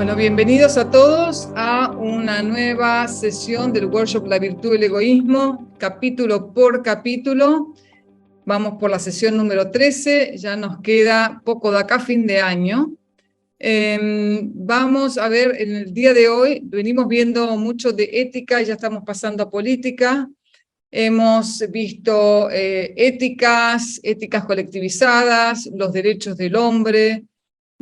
Bueno, bienvenidos a todos a una nueva sesión del workshop La Virtud del Egoísmo, capítulo por capítulo. Vamos por la sesión número 13, ya nos queda poco de acá a fin de año. Vamos a ver, en el día de hoy venimos viendo mucho de ética, ya estamos pasando a política. Hemos visto éticas colectivizadas, los derechos del hombre,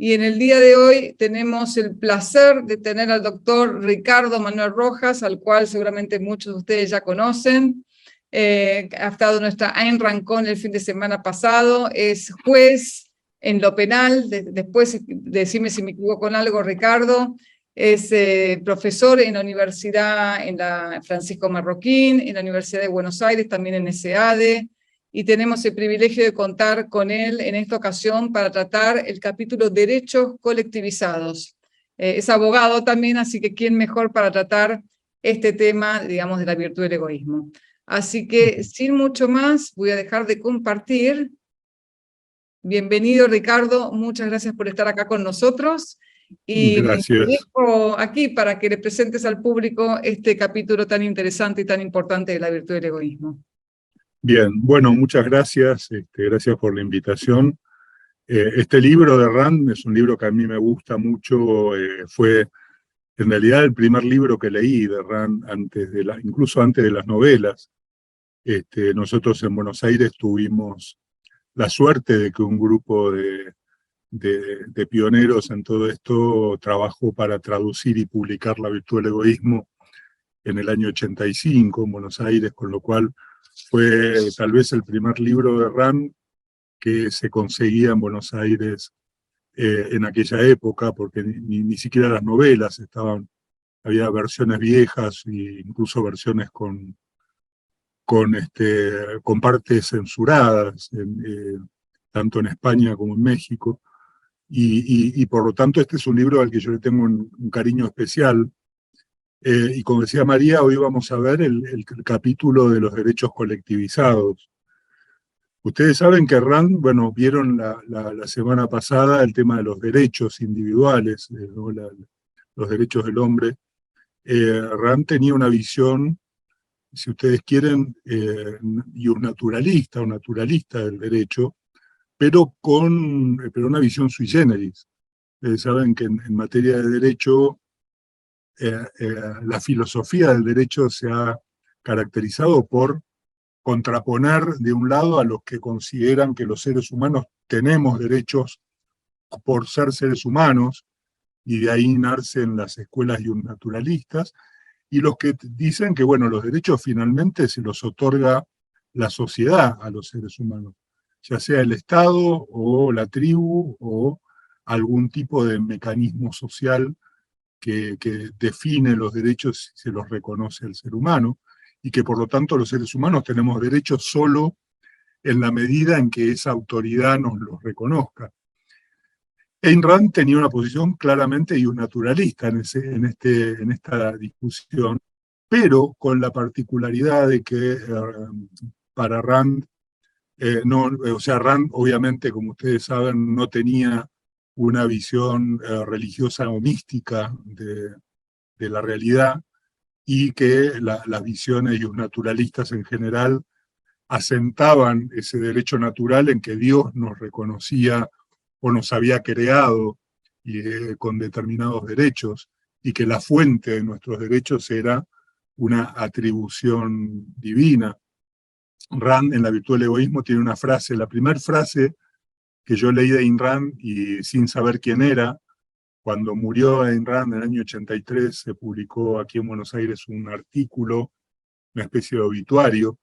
y en el día de hoy tenemos el placer de tener al doctor Ricardo Manuel Rojas, al cual seguramente muchos de ustedes ya conocen. Ha estado en nuestra Ayn Rand Con el fin de semana pasado, es juez en lo penal, después decime si me equivoco con algo, Ricardo. Es profesor en la universidad, en la Francisco Marroquín, en la Universidad de Buenos Aires, también en ESADE, y tenemos el privilegio de contar con él en esta ocasión para tratar el capítulo Derechos Colectivizados. Es abogado también, así que quién mejor para tratar este tema, digamos, de la virtud del egoísmo. Así que, sin mucho más, voy a dejar de compartir. Bienvenido, Ricardo, muchas gracias por estar acá con nosotros. Y te dejo aquí para que le presentes al público este capítulo tan interesante y tan importante de la virtud del egoísmo. Bien, bueno, muchas gracias, gracias por la invitación. Este libro de Rand es un libro que a mí me gusta mucho, fue en realidad el primer libro que leí de Rand, incluso antes de las novelas. Nosotros en Buenos Aires tuvimos la suerte de que un grupo de pioneros en todo esto trabajó para traducir y publicar La Virtud del Egoísmo en el año 85 en Buenos Aires, con lo cual fue tal vez el primer libro de Rand que se conseguía en Buenos Aires en aquella época, porque ni siquiera las novelas estaban, había versiones viejas e incluso versiones con partes censuradas, tanto en España como en México, y por lo tanto este es un libro al que yo le tengo un cariño especial. Y como decía María, hoy vamos a ver el capítulo de los derechos colectivizados. Ustedes saben que Rand, bueno, vieron la semana pasada el tema de los derechos individuales, ¿no? Los derechos del hombre. Rand tenía una visión, si ustedes quieren, y un naturalista del derecho, pero una visión sui generis. Ustedes saben que en materia de derecho, la filosofía del derecho se ha caracterizado por contraponer de un lado a los que consideran que los seres humanos tenemos derechos por ser seres humanos, y de ahí nacen las escuelas naturalistas, y los que dicen que, bueno, los derechos finalmente se los otorga la sociedad a los seres humanos, ya sea el Estado o la tribu o algún tipo de mecanismo social que define los derechos y se los reconoce al ser humano, y que por lo tanto los seres humanos tenemos derechos solo en la medida en que esa autoridad nos los reconozca. Ayn Rand tenía una posición claramente naturalista en esta discusión, pero con la particularidad de que para Rand, Rand obviamente, como ustedes saben, no tenía una visión religiosa o mística de la realidad, y que las visiones naturalistas en general asentaban ese derecho natural en que Dios nos reconocía o nos había creado con determinados derechos, y que la fuente de nuestros derechos era una atribución divina. Rand, en La Virtud del Egoísmo, tiene una frase, la primera frase que yo leí de Ayn Rand, y sin saber quién era, cuando murió Ayn Rand en el año 83, se publicó aquí en Buenos Aires un artículo, una especie de obituario,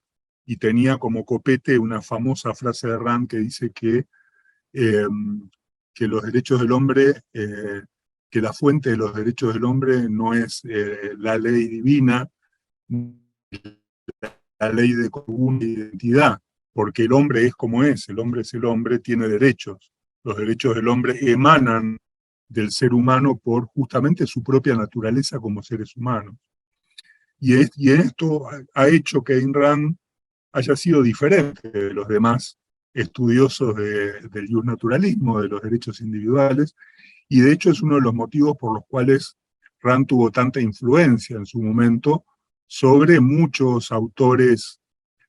y tenía como copete una famosa frase de Rand que dice que los derechos del hombre, que la fuente de los derechos del hombre no es la ley divina, la ley de común identidad, porque el hombre es como es, el hombre es el hombre, tiene derechos. Los derechos del hombre emanan del ser humano por justamente su propia naturaleza como seres humanos. Y esto ha hecho que Ayn Rand haya sido diferente de los demás estudiosos del naturalismo, de los derechos individuales, y de hecho es uno de los motivos por los cuales Rand tuvo tanta influencia en su momento sobre muchos autores,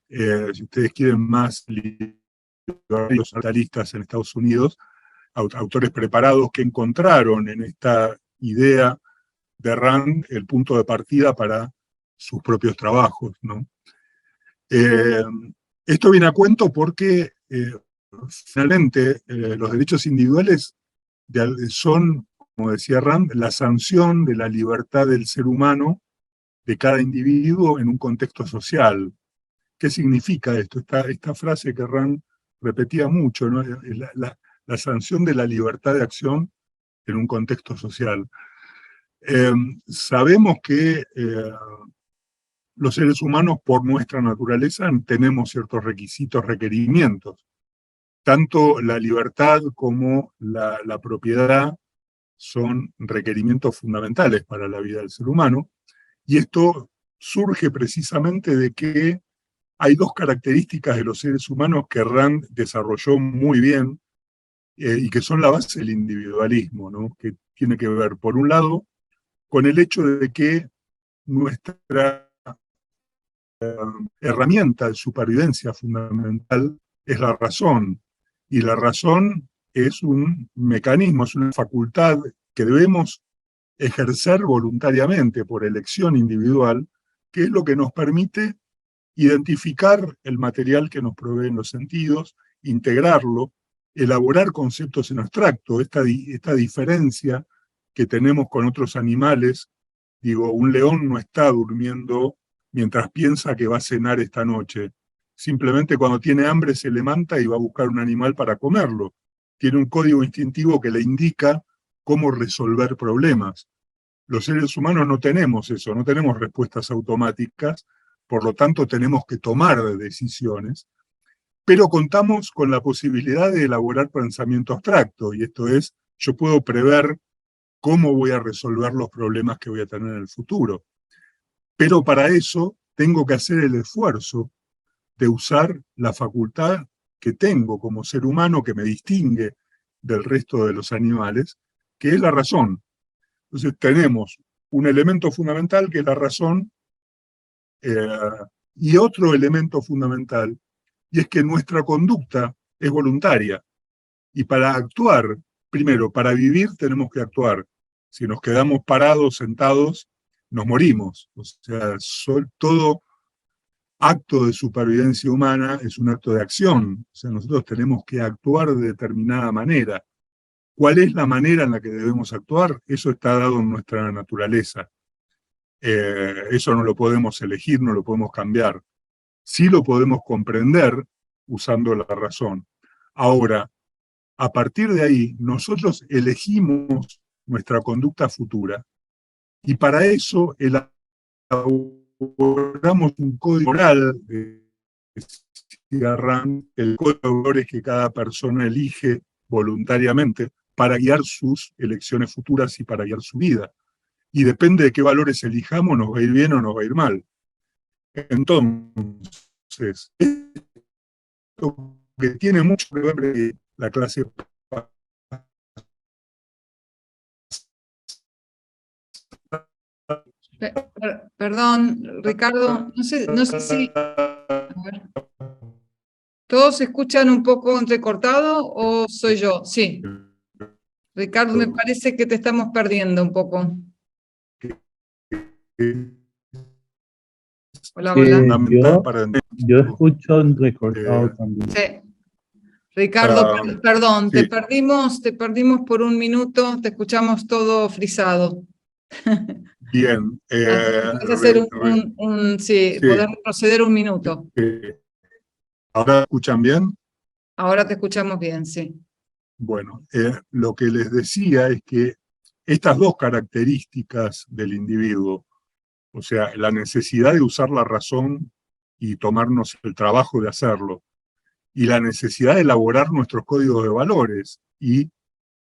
si ustedes quieren, más liberales socialistas en Estados Unidos, autores preparados que encontraron en esta idea de Rand el punto de partida para sus propios trabajos, ¿no? Esto viene a cuento porque finalmente los derechos individuales son, como decía Rand, la sanción de la libertad del ser humano, de cada individuo en un contexto social. ¿Qué significa esto? Esta frase que Rand repetía mucho, ¿no? La sanción de la libertad de acción en un contexto social. Sabemos que los seres humanos, por nuestra naturaleza, tenemos ciertos requisitos, requerimientos. Tanto la libertad como la propiedad son requerimientos fundamentales para la vida del ser humano, y esto surge precisamente de que hay dos características de los seres humanos que Rand desarrolló muy bien y que son la base del individualismo, ¿no? Que tiene que ver, por un lado, con el hecho de que nuestra herramienta de supervivencia fundamental es la razón, y la razón es un mecanismo, es una facultad que debemos ejercer voluntariamente por elección individual, que es lo que nos permite identificar el material que nos proveen los sentidos, integrarlo, elaborar conceptos en abstracto, esta diferencia que tenemos con otros animales. Digo, un león no está durmiendo mientras piensa que va a cenar esta noche. Simplemente cuando tiene hambre se levanta y va a buscar un animal para comerlo. Tiene un código instintivo que le indica cómo resolver problemas. Los seres humanos no tenemos eso, no tenemos respuestas automáticas, por lo tanto tenemos que tomar decisiones, pero contamos con la posibilidad de elaborar pensamiento abstracto, y esto es, yo puedo prever cómo voy a resolver los problemas que voy a tener en el futuro. Pero para eso tengo que hacer el esfuerzo de usar la facultad que tengo como ser humano, que me distingue del resto de los animales, que es la razón. Entonces tenemos un elemento fundamental que es la razón, y otro elemento fundamental, y es que nuestra conducta es voluntaria. Y para actuar, primero, para vivir tenemos que actuar. Si nos quedamos parados, sentados, nos morimos. O sea, todo acto de supervivencia humana es un acto de acción. O sea, nosotros tenemos que actuar de determinada manera. ¿Cuál es la manera en la que debemos actuar? Eso está dado en nuestra naturaleza. Eso no lo podemos elegir, no lo podemos cambiar. Sí lo podemos comprender usando la razón. Ahora, a partir de ahí, nosotros elegimos nuestra conducta futura, y para eso elaboramos un código moral, el código de valores que cada persona elige voluntariamente para guiar sus elecciones futuras y para guiar su vida. Y depende de qué valores elijamos, nos va a ir bien o nos va a ir mal. Entonces, esto que tiene mucho que ver con la clase. Perdón, Ricardo, no sé si... A ver. ¿Todos se escuchan un poco entrecortado o soy yo? Sí. Ricardo, me parece que te estamos perdiendo un poco. Hola, hola. Yo escucho entrecortado también. Sí. Ricardo, perdón, sí. Te perdimos por un minuto, te escuchamos todo frisado. Bien. Hacer sí, poder retroceder un minuto. ¿Ahora escuchan bien? Ahora te escuchamos bien, sí. Bueno, lo que les decía es que estas dos características del individuo, o sea, la necesidad de usar la razón y tomarnos el trabajo de hacerlo, y la necesidad de elaborar nuestros códigos de valores y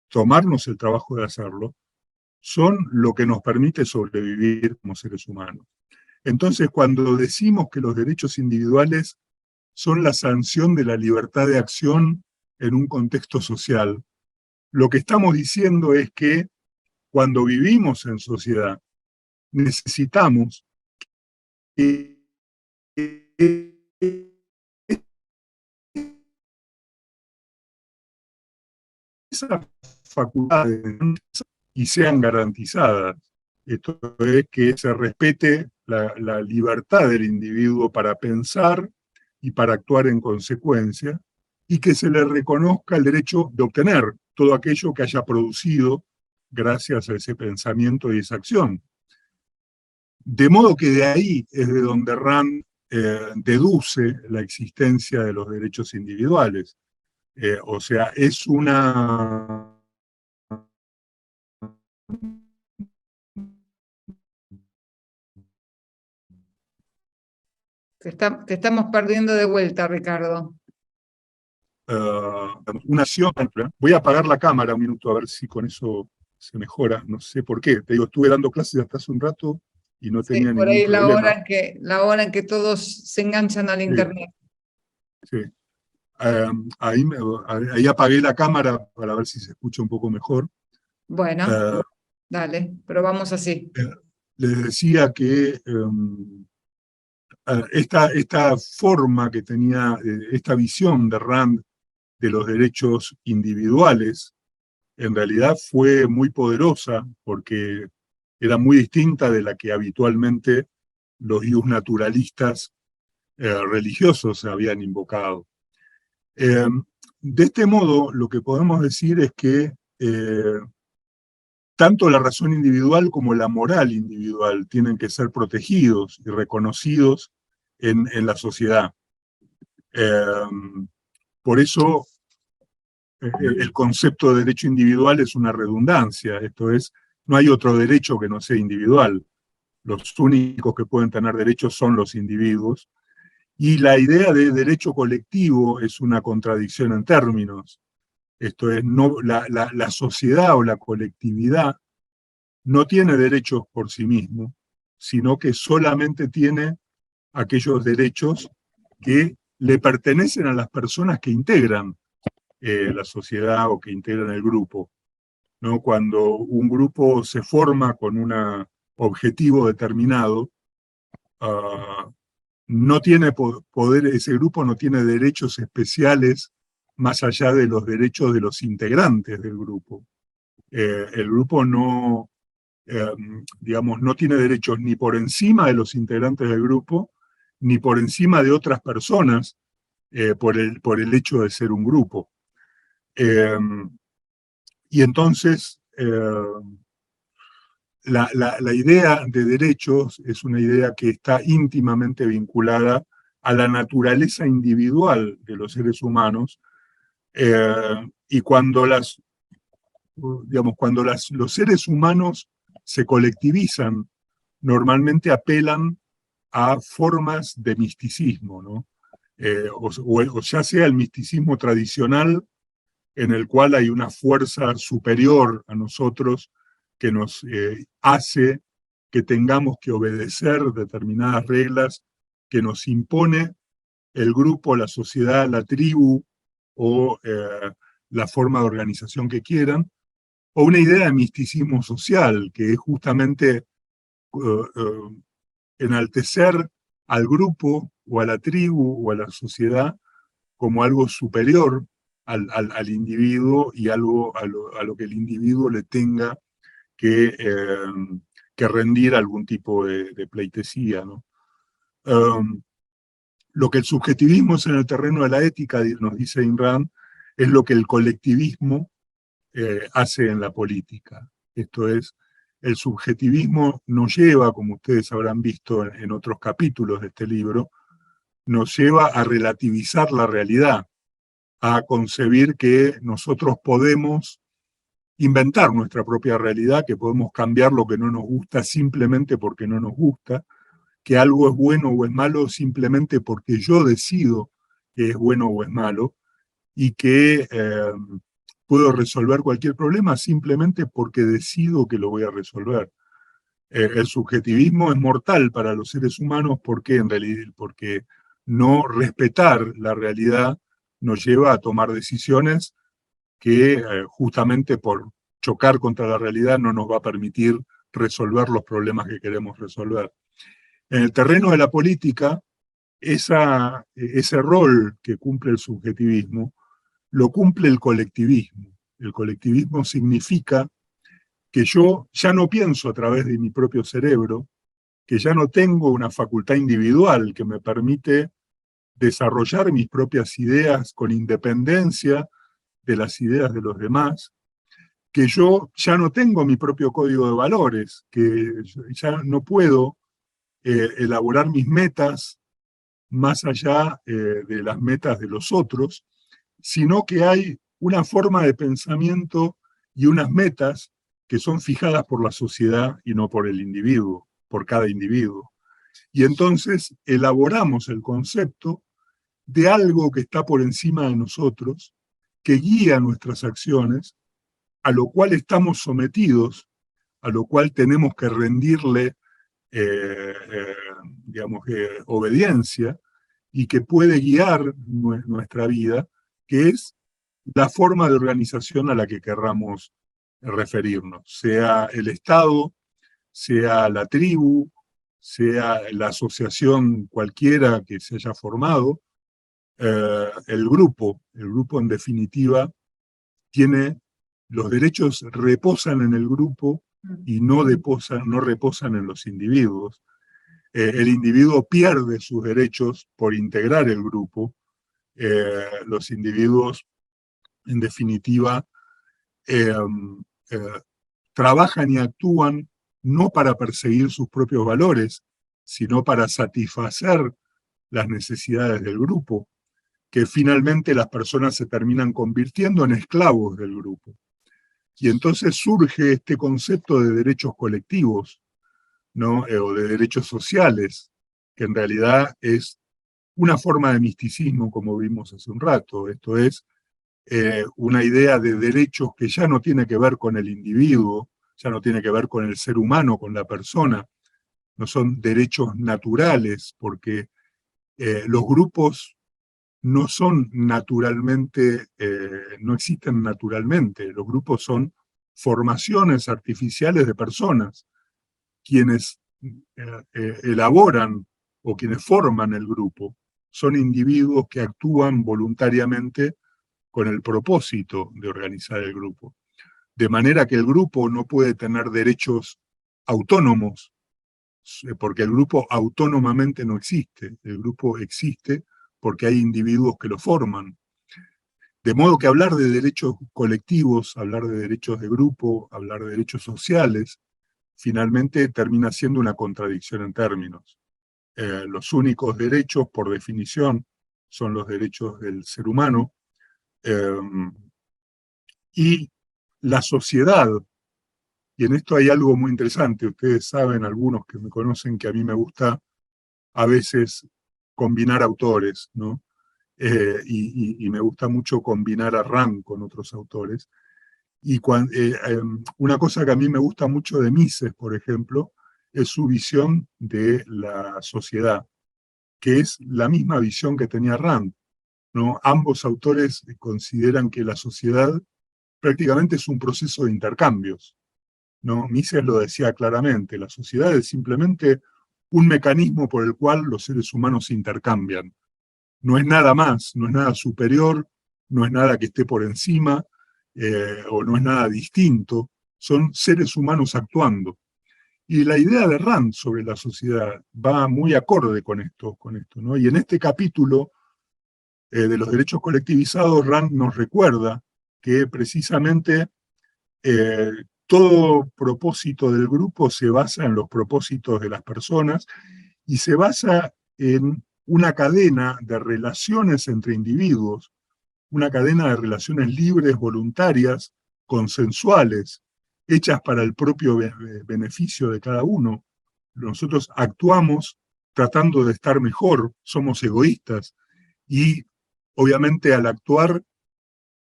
tomarnos el trabajo de hacerlo, son lo que nos permite sobrevivir como seres humanos. Entonces, cuando decimos que los derechos individuales son la sanción de la libertad de acción en un contexto social, lo que estamos diciendo es que cuando vivimos en sociedad, necesitamos que esas facultades y sean garantizadas. Esto es que se respete la libertad del individuo para pensar y para actuar en consecuencia, y que se le reconozca el derecho de obtener todo aquello que haya producido gracias a ese pensamiento y esa acción. De modo que de ahí es de donde Rand deduce la existencia de los derechos individuales. O sea, es una... Te estamos perdiendo de vuelta, Ricardo. Una acción. Voy a apagar la cámara un minuto a ver si con eso se mejora. No sé por qué. Te digo, estuve dando clases hasta hace un rato y no tenía por ningún ahí problema. la hora en que todos se enganchan al internet. Sí. Ahí apagué la cámara para ver si se escucha un poco mejor. Bueno, dale, probamos así. Les decía que esta forma que tenía, esta visión de Rand de los derechos individuales, en realidad fue muy poderosa porque era muy distinta de la que habitualmente los naturalistas religiosos habían invocado. De este modo, lo que podemos decir es que tanto la razón individual como la moral individual tienen que ser protegidos y reconocidos en la sociedad. Por eso el concepto de derecho individual es una redundancia, esto es, no hay otro derecho que no sea individual. Los únicos que pueden tener derechos son los individuos, y la idea de derecho colectivo es una contradicción en términos. Esto es, no, la sociedad o la colectividad no tiene derechos por sí mismo, sino que solamente tiene aquellos derechos que le pertenecen a las personas que integran la sociedad o que integran el grupo, ¿no? Cuando un grupo se forma con un objetivo determinado, no tiene poder, ese grupo no tiene derechos especiales más allá de los derechos de los integrantes del grupo. El grupo no, digamos, no tiene derechos ni por encima de los integrantes del grupo, ni por encima de otras personas por el hecho de ser un grupo. Y entonces, la idea de derechos es una idea que está íntimamente vinculada a la naturaleza individual de los seres humanos, y cuando los seres humanos se colectivizan, normalmente apelan a formas de misticismo, ¿no? O ya sea el misticismo tradicional, en el cual hay una fuerza superior a nosotros que nos hace que tengamos que obedecer determinadas reglas que nos impone el grupo, la sociedad, la tribu o la forma de organización que quieran, o una idea de misticismo social, que es justamente enaltecer al grupo o a la tribu o a la sociedad como algo superior al individuo y algo a lo que el individuo le tenga que rendir algún tipo de pleitesía, ¿no? Lo que el subjetivismo es en el terreno de la ética, nos dice Ayn Rand, es lo que el colectivismo hace en la política. Esto es, el subjetivismo nos lleva, como ustedes habrán visto en otros capítulos de este libro, nos lleva a relativizar la realidad, a concebir que nosotros podemos inventar nuestra propia realidad, que podemos cambiar lo que no nos gusta simplemente porque no nos gusta, que algo es bueno o es malo simplemente porque yo decido que es bueno o es malo, y que puedo resolver cualquier problema simplemente porque decido que lo voy a resolver. El subjetivismo es mortal para los seres humanos porque en realidad, porque no respetar la realidad nos lleva a tomar decisiones que justamente por chocar contra la realidad no nos va a permitir resolver los problemas que queremos resolver. En el terreno de la política, ese rol que cumple el subjetivismo, lo cumple el colectivismo. El colectivismo significa que yo ya no pienso a través de mi propio cerebro, que ya no tengo una facultad individual que me permite desarrollar mis propias ideas con independencia de las ideas de los demás, que yo ya no tengo mi propio código de valores, que ya no puedo elaborar mis metas más allá de las metas de los otros, sino que hay una forma de pensamiento y unas metas que son fijadas por la sociedad y no por el individuo, por cada individuo. Y entonces elaboramos el concepto de algo que está por encima de nosotros, que guía nuestras acciones, a lo cual estamos sometidos, a lo cual tenemos que rendirle, obediencia, y que puede guiar nuestra vida, que es la forma de organización a la que querramos referirnos, sea el Estado, sea la tribu, sea la asociación cualquiera que se haya formado, el grupo en definitiva tiene, los derechos reposan en el grupo y no reposan en los individuos. El individuo pierde sus derechos por integrar el grupo. Los individuos, en definitiva, trabajan y actúan no para perseguir sus propios valores, sino para satisfacer las necesidades del grupo, que finalmente las personas se terminan convirtiendo en esclavos del grupo. Y entonces surge este concepto de derechos colectivos, ¿no? O de derechos sociales, que en realidad es una forma de misticismo, como vimos hace un rato. Esto es una idea de derechos que ya no tiene que ver con el individuo, ya no tiene que ver con el ser humano, con la persona, no son derechos naturales, porque los grupos no son naturalmente, no existen naturalmente. Los grupos son formaciones artificiales de personas, quienes elaboran o quienes forman el grupo. Son individuos que actúan voluntariamente con el propósito de organizar el grupo. De manera que el grupo no puede tener derechos autónomos, porque el grupo autónomamente no existe. El grupo existe porque hay individuos que lo forman. De modo que hablar de derechos colectivos, hablar de derechos de grupo, hablar de derechos sociales, finalmente termina siendo una contradicción en términos. Los únicos derechos, por definición, son los derechos del ser humano, y la sociedad, y en esto hay algo muy interesante, ustedes saben, algunos que me conocen, que a mí me gusta a veces combinar autores, ¿no? Y me gusta mucho combinar a Rand con otros autores. Y una cosa que a mí me gusta mucho de Mises, por ejemplo, es su visión de la sociedad, que es la misma visión que tenía Rand, ¿no? Ambos autores consideran que la sociedad prácticamente es un proceso de intercambios, ¿no? Mises lo decía claramente, la sociedad es simplemente un mecanismo por el cual los seres humanos se intercambian. No es nada más, no es nada superior, no es nada que esté por encima, o no es nada distinto, son seres humanos actuando. Y la idea de Rand sobre la sociedad va muy acorde con esto, ¿no? Y en este capítulo de los derechos colectivizados, Rand nos recuerda que precisamente todo propósito del grupo se basa en los propósitos de las personas y se basa en una cadena de relaciones entre individuos, una cadena de relaciones libres, voluntarias, consensuales, hechas para el propio beneficio de cada uno. Nosotros actuamos tratando de estar mejor, somos egoístas, y obviamente al actuar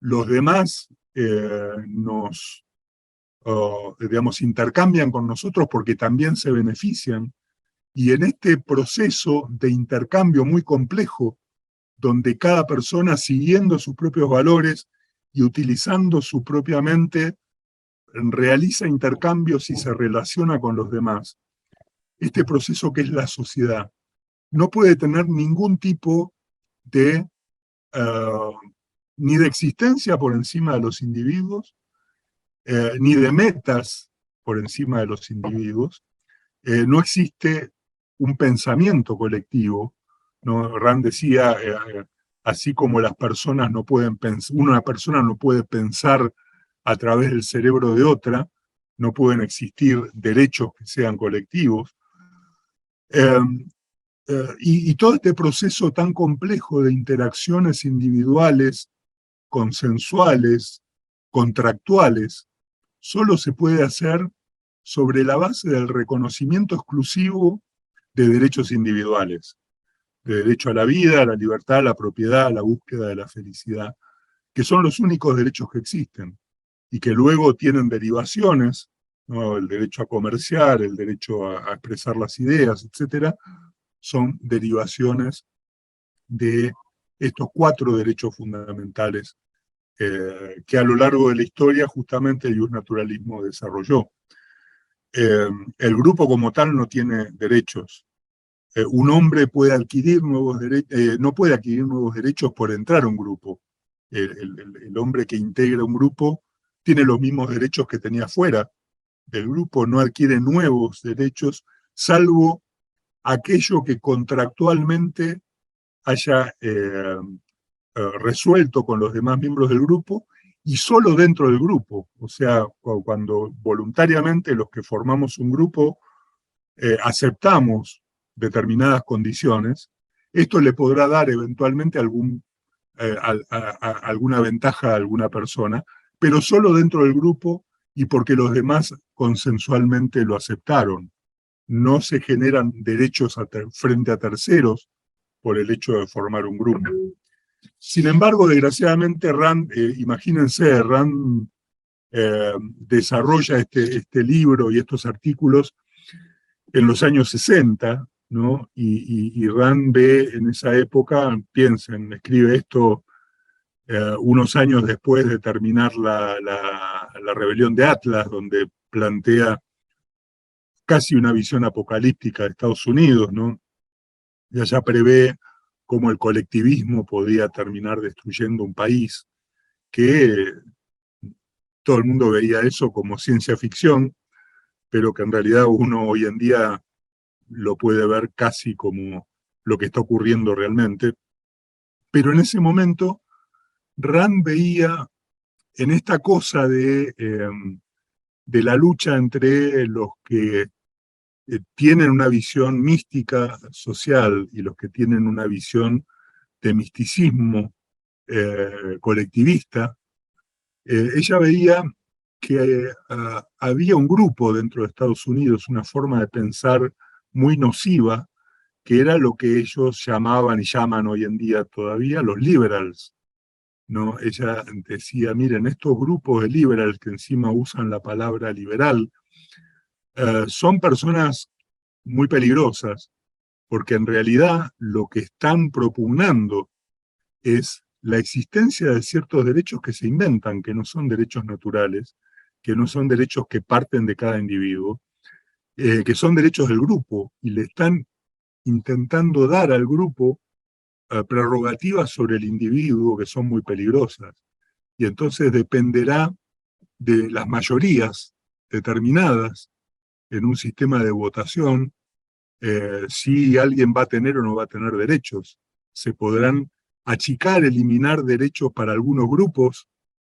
los demás nos intercambian con nosotros porque también se benefician. Y en este proceso de intercambio muy complejo, donde cada persona, siguiendo sus propios valores y utilizando su propia mente realiza intercambios y se relaciona con los demás. Este proceso que es la sociedad no puede tener ningún tipo de ni de existencia por encima de los individuos, ni de metas por encima de los individuos. No existe un pensamiento colectivo, ¿no? Rand decía, así como las personas no pueden pensar, una persona no puede pensar a través del cerebro de otra, no pueden existir derechos que sean colectivos. Y todo este proceso tan complejo de interacciones individuales, consensuales, contractuales, solo se puede hacer sobre la base del reconocimiento exclusivo de derechos individuales, de derecho a la vida, a la libertad, a la propiedad, a la búsqueda de la felicidad, que son los únicos derechos que existen y que luego tienen derivaciones, ¿no? El derecho a comerciar, el derecho a expresar las ideas, etcétera, son derivaciones de estos 4 derechos fundamentales que a lo largo de la historia justamente el justnaturalismo desarrolló. El grupo como tal no tiene derechos. Un hombre puede adquirir no puede adquirir nuevos derechos por entrar a un grupo. El hombre que integra un grupo tiene los mismos derechos que tenía fuera del grupo, no adquiere nuevos derechos, salvo aquello que contractualmente haya resuelto con los demás miembros del grupo y solo dentro del grupo. O sea, cuando voluntariamente los que formamos un grupo aceptamos determinadas condiciones, esto le podrá dar eventualmente alguna ventaja a alguna persona, pero solo dentro del grupo y porque los demás consensualmente lo aceptaron. No se generan derechos frente a terceros por el hecho de formar un grupo. Sin embargo, desgraciadamente, Rand, imagínense, Rand desarrolla este libro y estos artículos en los años 60, ¿no? Y Rand ve en esa época, piensen, escribe esto unos años después de terminar la rebelión de Atlas, donde plantea casi una visión apocalíptica de Estados Unidos, ¿no? Y allá prevé cómo el colectivismo podía terminar destruyendo un país, que todo el mundo veía eso como ciencia ficción, pero que en realidad uno hoy en día lo puede ver casi como lo que está ocurriendo realmente. Pero en ese momento, Rand veía en esta cosa de la lucha entre los que tienen una visión mística social y los que tienen una visión de misticismo colectivista, ella veía que había un grupo dentro de Estados Unidos, una forma de pensar muy nociva, que era lo que ellos llamaban y llaman hoy en día todavía los liberals, ¿no? Ella decía, miren, estos grupos de liberals que encima usan la palabra liberal, son personas muy peligrosas, porque en realidad lo que están propugnando es la existencia de ciertos derechos que se inventan, que no son derechos naturales, que no son derechos que parten de cada individuo, que son derechos del grupo, y le están intentando dar al grupo prerrogativas sobre el individuo que son muy peligrosas. Y entonces dependerá de las mayorías determinadas en un sistema de votación si alguien va a tener o no va a tener derechos. Se podrán achicar, eliminar derechos para algunos grupos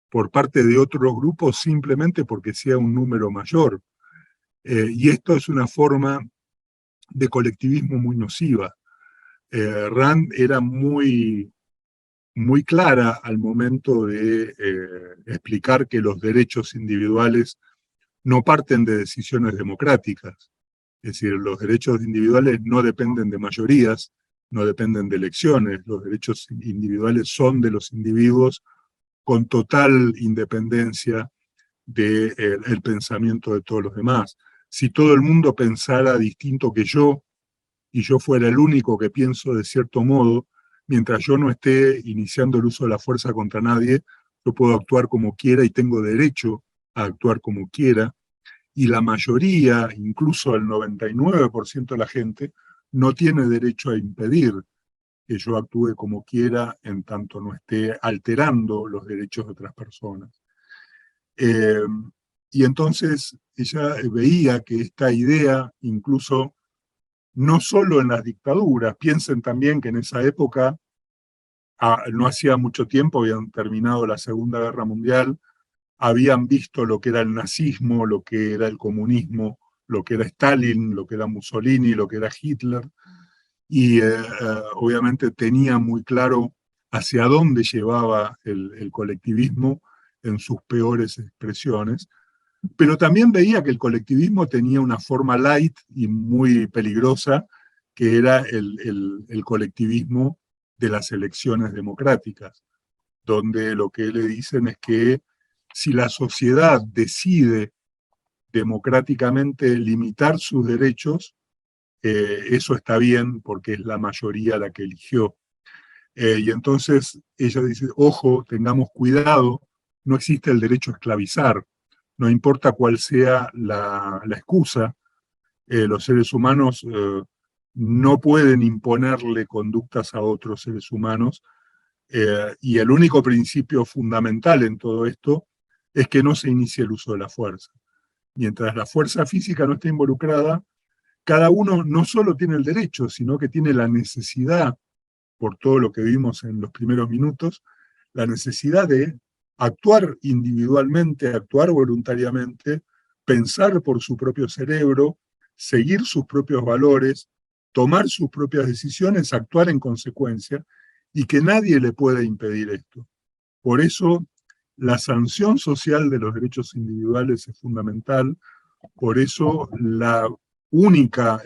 por parte de otros grupos simplemente porque sea un número mayor. Y esto es una forma de colectivismo muy nociva. Rand era muy clara al momento de explicar que los derechos individuales no parten de decisiones democráticas. Es decir, los derechos individuales no dependen de mayorías, no dependen de elecciones. Los derechos individuales son de los individuos con total independencia del pensamiento de todos los demás. Si todo el mundo pensara distinto que yo, y yo fuera el único que pienso de cierto modo, mientras yo no esté iniciando el uso de la fuerza contra nadie, yo puedo actuar como quiera y tengo derecho a actuar como quiera, y la mayoría, incluso el 99% de la gente, no tiene derecho a impedir que yo actúe como quiera en tanto no esté alterando los derechos de otras personas. Eh, y entonces ella veía que esta idea, incluso no solo en las dictaduras, piensen también que en esa época, no hacía mucho tiempo, habían terminado la Segunda Guerra Mundial, habían visto lo que era el nazismo, lo que era el comunismo, lo que era Stalin, lo que era Mussolini, lo que era Hitler, y obviamente tenía muy claro hacia dónde llevaba el colectivismo en sus peores expresiones, pero también veía que el colectivismo tenía una forma light y muy peligrosa, que era el colectivismo de las elecciones democráticas, donde lo que le dicen es que si la sociedad decide democráticamente limitar sus derechos, eso está bien porque es la mayoría la que eligió. Y entonces ella dice, ojo, tengamos cuidado, no existe el derecho a esclavizar, no importa cuál sea la excusa, los seres humanos no pueden imponerle conductas a otros seres humanos, y el único principio fundamental en todo esto es que no se inicie el uso de la fuerza. Mientras la fuerza física no esté involucrada, cada uno no solo tiene el derecho, sino que tiene la necesidad, por todo lo que vimos en los primeros minutos, la necesidad de actuar individualmente, actuar voluntariamente, pensar por su propio cerebro, seguir sus propios valores, tomar sus propias decisiones, actuar en consecuencia, y que nadie le pueda impedir esto. Por eso, la sanción social de los derechos individuales es fundamental, por eso única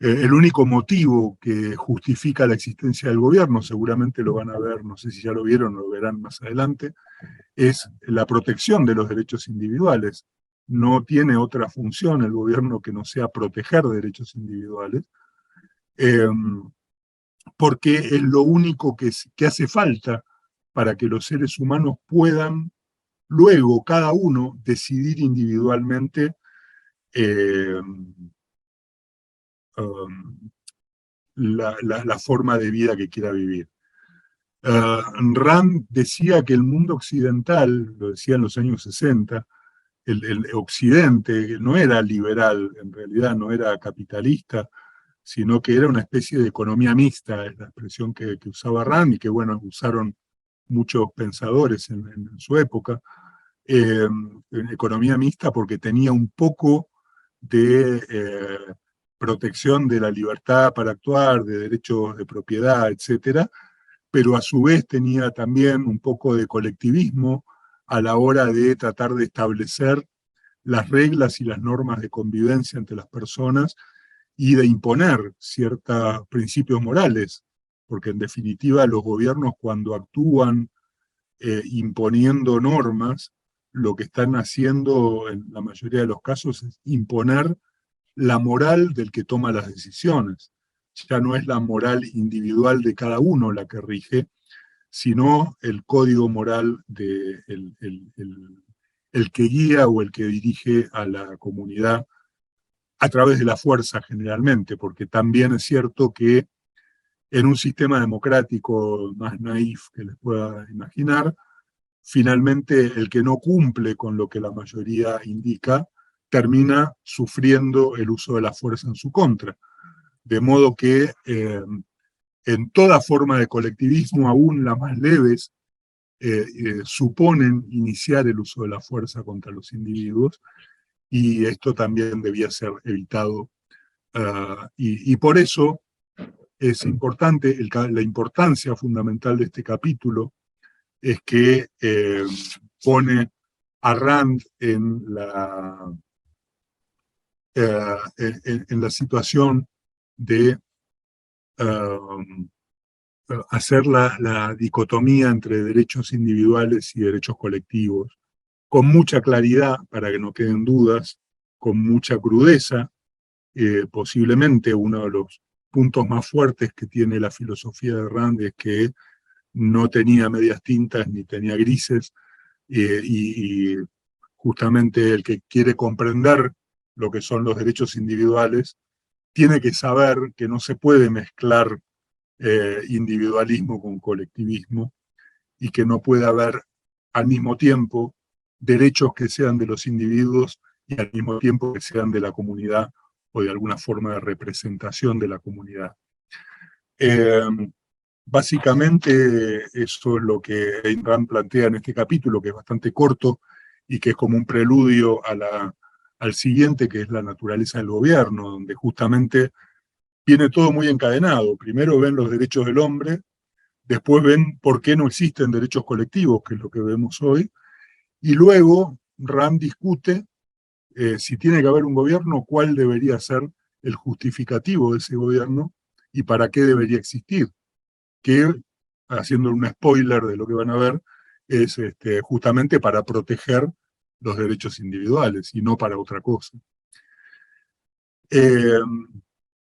el único motivo que justifica la existencia del gobierno, seguramente lo van a ver, no sé si ya lo vieron o lo verán más adelante, es la protección de los derechos individuales. No tiene otra función el gobierno que no sea proteger derechos individuales, eh, porque es lo único que hace falta para que los seres humanos puedan luego, cada uno, decidir individualmente eh, la forma de vida que quiera vivir. Rand decía que el mundo occidental, lo decía en los años 60, el occidente no era liberal, en realidad no era capitalista, sino que era una especie de economía mixta, es la expresión que usaba Rand y que, bueno, usaron muchos pensadores en su época. Economía mixta porque tenía un poco de protección de la libertad para actuar, de derechos de propiedad, etcétera, pero a su vez tenía también un poco de colectivismo a la hora de tratar de establecer las reglas y las normas de convivencia entre las personas y de imponer ciertos principios morales, porque en definitiva los gobiernos cuando actúan imponiendo normas, lo que están haciendo en la mayoría de los casos es imponer la moral del que toma las decisiones. Ya no es la moral individual de cada uno la que rige, sino el código moral de el que guía o el que dirige a la comunidad a través de la fuerza generalmente, porque también es cierto que en un sistema democrático más naif que les pueda imaginar, finalmente el que no cumple con lo que la mayoría indica termina sufriendo el uso de la fuerza en su contra. De modo que en toda forma de colectivismo, aún las más leves, suponen iniciar el uso de la fuerza contra los individuos, y esto también debía ser evitado. Y por eso es importante, la importancia fundamental de este capítulo es que pone a Rand en la situación de hacer la dicotomía entre derechos individuales y derechos colectivos, con mucha claridad, para que no queden dudas, con mucha crudeza. Posiblemente uno de los puntos más fuertes que tiene la filosofía de Rand es que no tenía medias tintas ni tenía grises, y justamente el que quiere comprender lo que son los derechos individuales tiene que saber que no se puede mezclar individualismo con colectivismo, y que no puede haber al mismo tiempo derechos que sean de los individuos y al mismo tiempo que sean de la comunidad o de alguna forma de representación de la comunidad. Básicamente eso es lo que Ayn Rand plantea en este capítulo, que es bastante corto y que es como un preludio al siguiente, que es la naturaleza del gobierno, donde justamente viene todo muy encadenado. Primero ven los derechos del hombre, después ven por qué no existen derechos colectivos, que es lo que vemos hoy, y luego Rand discute si tiene que haber un gobierno, cuál debería ser el justificativo de ese gobierno y para qué debería existir, que, haciendo un spoiler de lo que van a ver, es justamente para proteger los derechos individuales y no para otra cosa.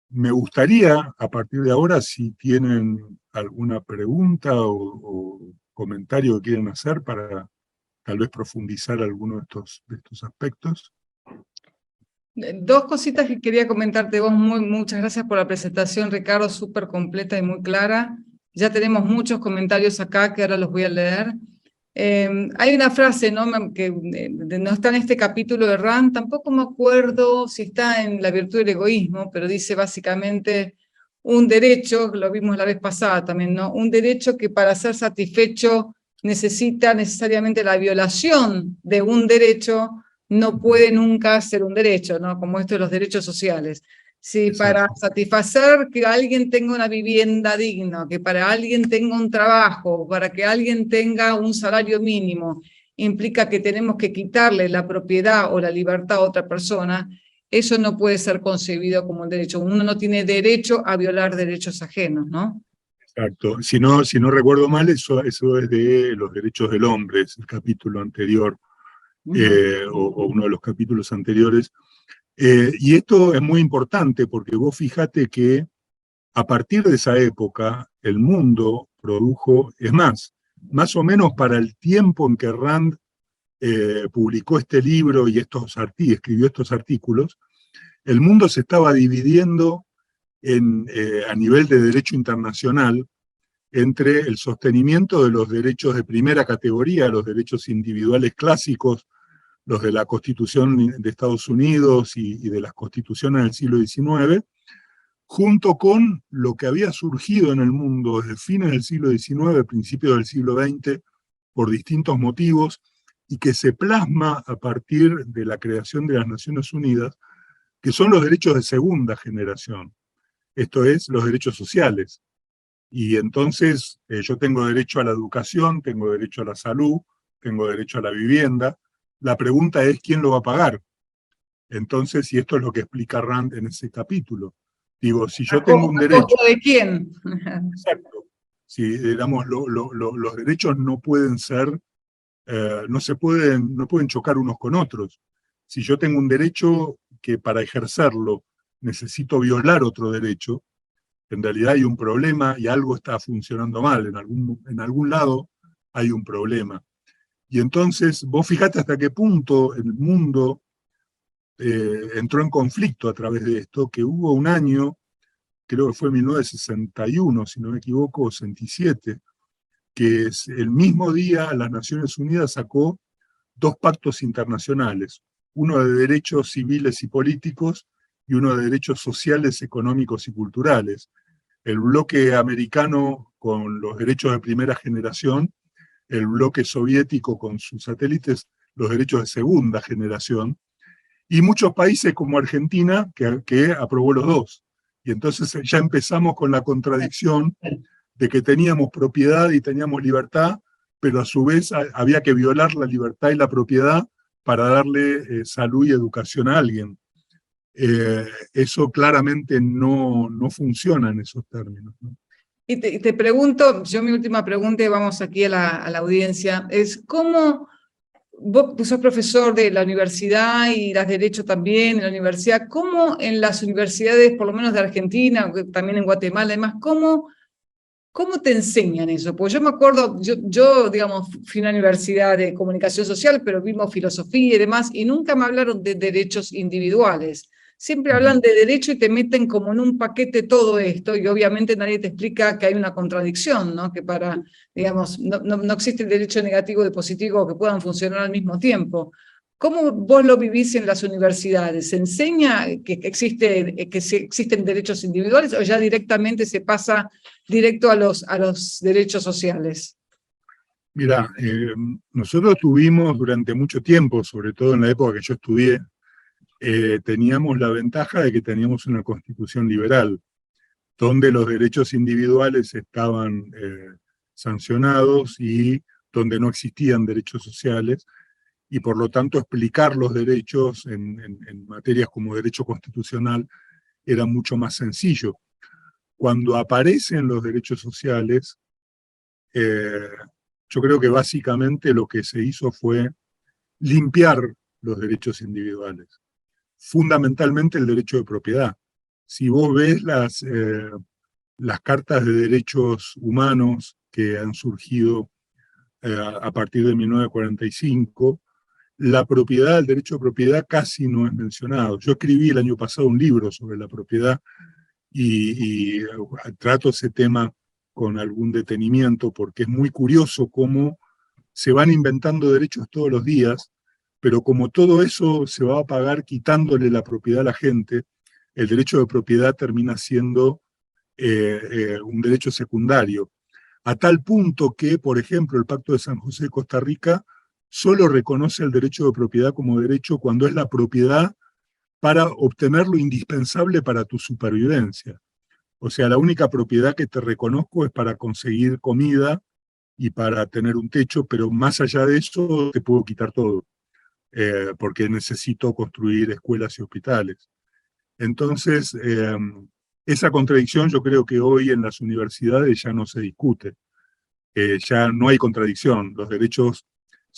Me gustaría, a partir de ahora, si tienen alguna pregunta o comentario que quieren hacer para tal vez profundizar alguno de estos aspectos. Dos cositas que quería comentarte vos. Muchas gracias por la presentación, Ricardo, súper completa y muy clara. Ya tenemos muchos comentarios acá que ahora los voy a leer. Hay una frase, ¿no?, que no está en este capítulo de Rand, tampoco me acuerdo si está en La virtud del egoísmo, pero dice básicamente un derecho, lo vimos la vez pasada también, ¿no?, un derecho que para ser satisfecho necesita necesariamente la violación de un derecho, no puede nunca ser un derecho, ¿no?, como esto de los derechos sociales. Si para satisfacer que alguien tenga una vivienda digna, que para alguien tenga un trabajo, para que alguien tenga un salario mínimo, implica que tenemos que quitarle la propiedad o la libertad a otra persona, eso no puede ser concebido como un derecho. Uno no tiene derecho a violar derechos ajenos, ¿no? Exacto. Si no recuerdo mal, eso es de los derechos del hombre, es el capítulo anterior, o uno de los capítulos anteriores. Y esto es muy importante porque vos fíjate que a partir de esa época el mundo produjo, es más o menos para el tiempo en que Rand publicó este libro y escribió estos artículos, el mundo se estaba dividiendo a nivel de derecho internacional entre el sostenimiento de los derechos de primera categoría, los derechos individuales clásicos, los de la Constitución de Estados Unidos y de las constituciones del siglo XIX, junto con lo que había surgido en el mundo desde fines del siglo XIX, principios del siglo XX, por distintos motivos, y que se plasma a partir de la creación de las Naciones Unidas, que son los derechos de segunda generación, esto es, los derechos sociales. Y entonces yo tengo derecho a la educación, tengo derecho a la salud, tengo derecho a la vivienda. La pregunta es, ¿quién lo va a pagar? Entonces, y esto es lo que explica Rand en ese capítulo. Digo, si yo tengo un derecho... ¿A de quién? Exacto. Si, digamos, los derechos no pueden ser, no pueden chocar unos con otros. Si yo tengo un derecho que para ejercerlo necesito violar otro derecho, en realidad hay un problema y algo está funcionando mal, en algún lado hay un problema. Y entonces, vos fijate hasta qué punto el mundo entró en conflicto a través de esto, que hubo un año, creo que fue 1961, si no me equivoco, o 67, que es el mismo día las Naciones Unidas sacó dos pactos internacionales, uno de derechos civiles y políticos y uno de derechos sociales, económicos y culturales. El bloque americano con los derechos de primera generación, el bloque soviético con sus satélites, los derechos de segunda generación, y muchos países como Argentina que aprobó los dos. Y entonces ya empezamos con la contradicción de que teníamos propiedad y teníamos libertad, pero a su vez había que violar la libertad y la propiedad para darle salud y educación a alguien. Eso claramente no funciona en esos términos, ¿no? Y te pregunto, mi última pregunta, y vamos aquí a la audiencia, es ¿cómo vos sos profesor de la universidad y das derecho también en la universidad? ¿Cómo en las universidades, por lo menos de Argentina, también en Guatemala, además, cómo ¿Cómo te enseñan eso? Porque yo me acuerdo, yo, digamos, fui a una universidad de comunicación social, pero vimos filosofía y demás, y nunca me hablaron de derechos individuales. Siempre hablan de derecho y te meten como en un paquete todo esto, y obviamente nadie te explica que hay una contradicción, ¿no? Que para, digamos, no existe el derecho negativo y positivo que puedan funcionar al mismo tiempo. ¿Cómo vos lo vivís en las universidades? ¿Se enseña que existen derechos individuales o ya directamente se pasa directo a los derechos sociales? Mira, nosotros tuvimos durante mucho tiempo, sobre todo en la época que yo estudié, teníamos la ventaja de que teníamos una constitución liberal, donde los derechos individuales estaban sancionados y donde no existían derechos sociales, y por lo tanto explicar los derechos en materias como derecho constitucional era mucho más sencillo. Cuando aparecen los derechos sociales, yo creo que básicamente lo que se hizo fue limpiar los derechos individuales, fundamentalmente el derecho de propiedad. Si vos ves las cartas de derechos humanos que han surgido a partir de 1945, la propiedad, el derecho de propiedad casi no es mencionado. Yo escribí el año pasado un libro sobre la propiedad y trato ese tema con algún detenimiento porque es muy curioso cómo se van inventando derechos todos los días, pero como todo eso se va a pagar quitándole la propiedad a la gente, el derecho de propiedad termina siendo un derecho secundario. A tal punto que, por ejemplo, el Pacto de San José de Costa Rica solo reconoce el derecho de propiedad como derecho cuando es la propiedad para obtener lo indispensable para tu supervivencia. O sea, la única propiedad que te reconozco es para conseguir comida y para tener un techo, pero más allá de eso te puedo quitar todo, porque necesito construir escuelas y hospitales. Entonces, esa contradicción yo creo que hoy en las universidades ya no se discute. Ya no hay contradicción, los derechos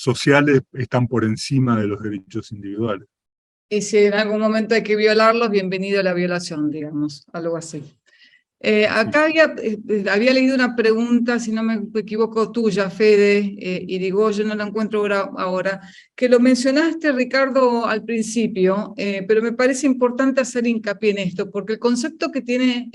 sociales están por encima de los derechos individuales. Y si en algún momento hay que violarlos, bienvenido a la violación, digamos, algo así. Acá había leído una pregunta, si no me equivoco, tuya, Fede, y digo, yo no la encuentro ahora, que lo mencionaste, Ricardo, al principio, pero me parece importante hacer hincapié en esto, porque el concepto que tiene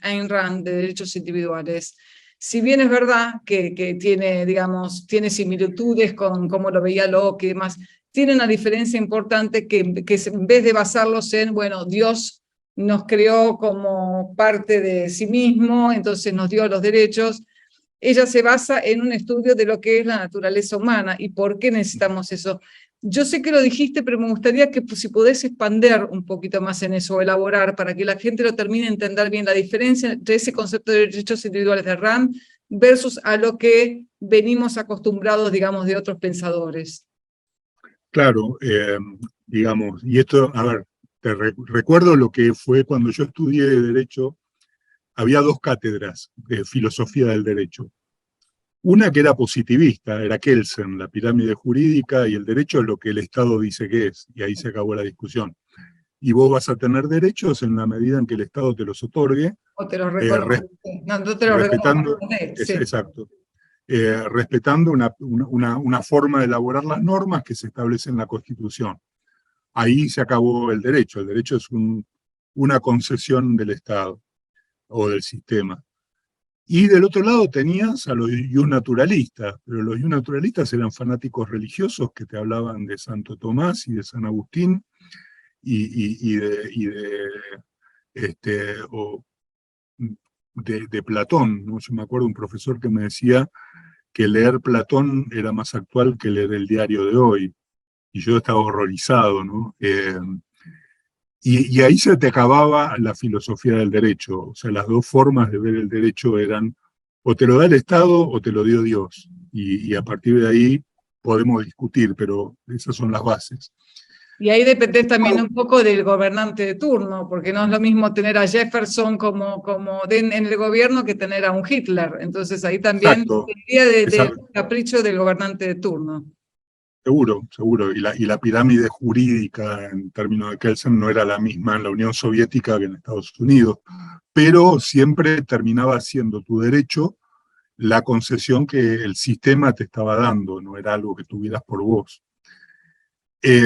Ayn Rand de derechos individuales, si bien es verdad que tiene, digamos, tiene similitudes con cómo lo veía Locke y demás, tiene una diferencia importante que en vez de basarlos en, bueno, Dios nos creó como parte de sí mismo, entonces nos dio los derechos. Ella se basa en un estudio de lo que es la naturaleza humana y por qué necesitamos eso. Yo sé que lo dijiste, pero me gustaría que si podés expander un poquito más en eso, o elaborar, para que la gente lo termine de entender bien la diferencia entre ese concepto de derechos individuales de Rand versus a lo que venimos acostumbrados, digamos, de otros pensadores. Claro, digamos, y esto, a ver, recuerdo lo que fue cuando yo estudié Derecho, había dos cátedras de filosofía del derecho. Una que era positivista, era Kelsen, la pirámide jurídica, y el derecho es lo que el Estado dice que es, y ahí se acabó la discusión. Y vos vas a tener derechos en la medida en que el Estado te los otorgue, O te los reconoce. No te los respetando, reconoce. Sí. exacto, respetando una forma de elaborar las normas que se establece en la Constitución. Ahí se acabó el derecho es una concesión del Estado o del sistema. Y del otro lado tenías a los naturalistas, pero los naturalistas eran fanáticos religiosos que te hablaban de Santo Tomás y de San Agustín y de Platón, ¿no? Yo me acuerdo de un profesor que me decía que leer Platón era más actual que leer el diario de hoy, y yo estaba horrorizado, ¿no? Y ahí se te acababa la filosofía del derecho, o sea, las dos formas de ver el derecho eran o te lo da el Estado o te lo dio Dios, y a partir de ahí podemos discutir, pero esas son las bases. Y ahí depende también un poco del gobernante de turno, porque no es lo mismo tener a Jefferson como en el gobierno que tener a un Hitler. Entonces ahí también dependía del capricho del gobernante de turno. Seguro, seguro. Y la pirámide jurídica en términos de Kelsen no era la misma en la Unión Soviética que en Estados Unidos, pero siempre terminaba siendo tu derecho la concesión que el sistema te estaba dando, no era algo que tuvieras por vos. Es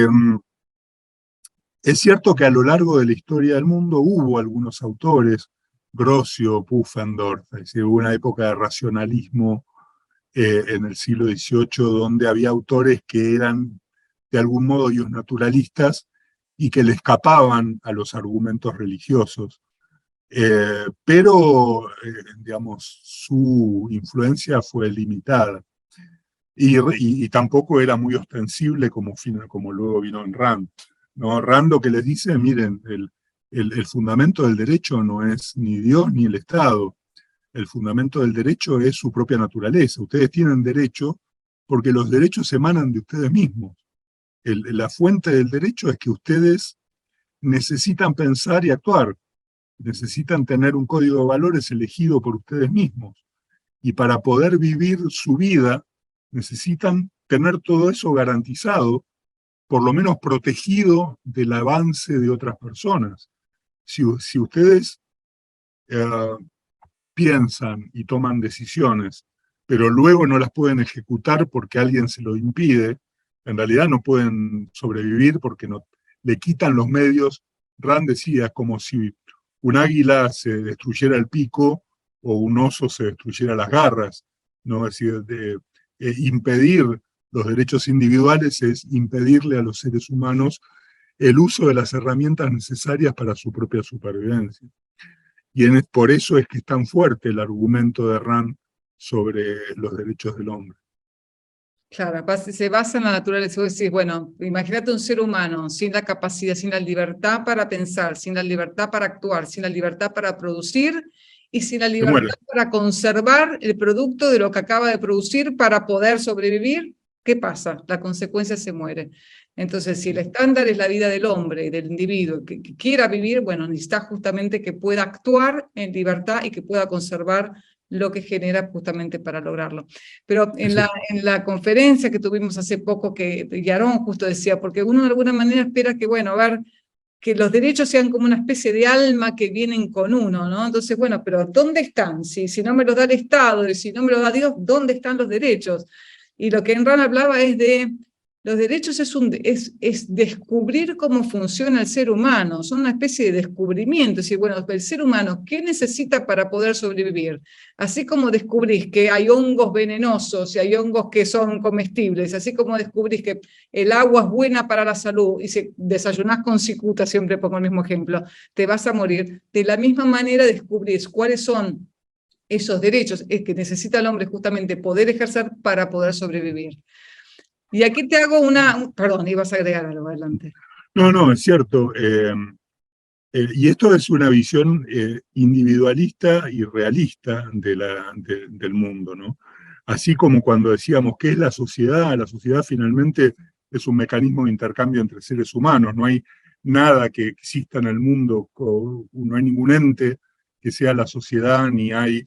cierto que a lo largo de la historia del mundo hubo algunos autores, Grocio, Pufendorf, es decir, hubo una época de racionalismo en el siglo XVIII donde había autores que eran de algún modo naturalistas y que le escapaban a los argumentos religiosos. Pero, digamos, su influencia fue limitada y tampoco era muy ostensible como luego vino en Rand. ¿No? Rand lo que les dice, miren, el fundamento del derecho no es ni Dios ni el Estado. El fundamento del derecho es su propia naturaleza. Ustedes tienen derecho porque los derechos emanan de ustedes mismos. La fuente del derecho es que ustedes necesitan pensar y actuar. Necesitan tener un código de valores elegido por ustedes mismos. Y para poder vivir su vida, necesitan tener todo eso garantizado, por lo menos protegido del avance de otras personas. Si ustedes piensan y toman decisiones, pero luego no las pueden ejecutar porque alguien se lo impide, en realidad no pueden sobrevivir porque le quitan los medios. Rand decía, es como si un águila se destruyera el pico o un oso se destruyera las garras, ¿no? Es decir, impedir los derechos individuales es impedirle a los seres humanos el uso de las herramientas necesarias para su propia supervivencia. Y por eso es que es tan fuerte el argumento de Rand sobre los derechos del hombre. Claro, se basa en la naturaleza. Vos decís, bueno, imagínate un ser humano sin la capacidad, sin la libertad para pensar, sin la libertad para actuar, sin la libertad para producir y sin la libertad para conservar el producto de lo que acaba de producir para poder sobrevivir. ¿Qué pasa? La consecuencia se muere. Entonces, si el estándar es la vida del hombre, del individuo, que quiera vivir, bueno, necesita justamente que pueda actuar en libertad y que pueda conservar lo que genera justamente para lograrlo. Pero en la conferencia que tuvimos hace poco, que Yarón justo decía, porque uno de alguna manera espera que, bueno, a ver, que los derechos sean como una especie de alma que vienen con uno, ¿no? Entonces, bueno, pero ¿dónde están? Si no me los da el Estado, si no me los da Dios, ¿dónde están los derechos? Y lo que Enran hablaba es de los derechos es descubrir cómo funciona el ser humano, son una especie de descubrimiento, es decir, bueno, el ser humano, ¿qué necesita para poder sobrevivir? Así como descubrís que hay hongos venenosos y hay hongos que son comestibles, así como descubrís que el agua es buena para la salud y si desayunás con cicuta, siempre pongo el mismo ejemplo, te vas a morir, de la misma manera descubrís cuáles son esos derechos que necesita el hombre justamente poder ejercer para poder sobrevivir. Y aquí te hago perdón, ibas a agregar algo, adelante. No, es cierto. Y esto es una visión individualista y realista del mundo, ¿no? Así como cuando decíamos, ¿qué es la sociedad? La sociedad finalmente es un mecanismo de intercambio entre seres humanos. No hay nada que exista en el mundo, no hay ningún ente que sea la sociedad, ni hay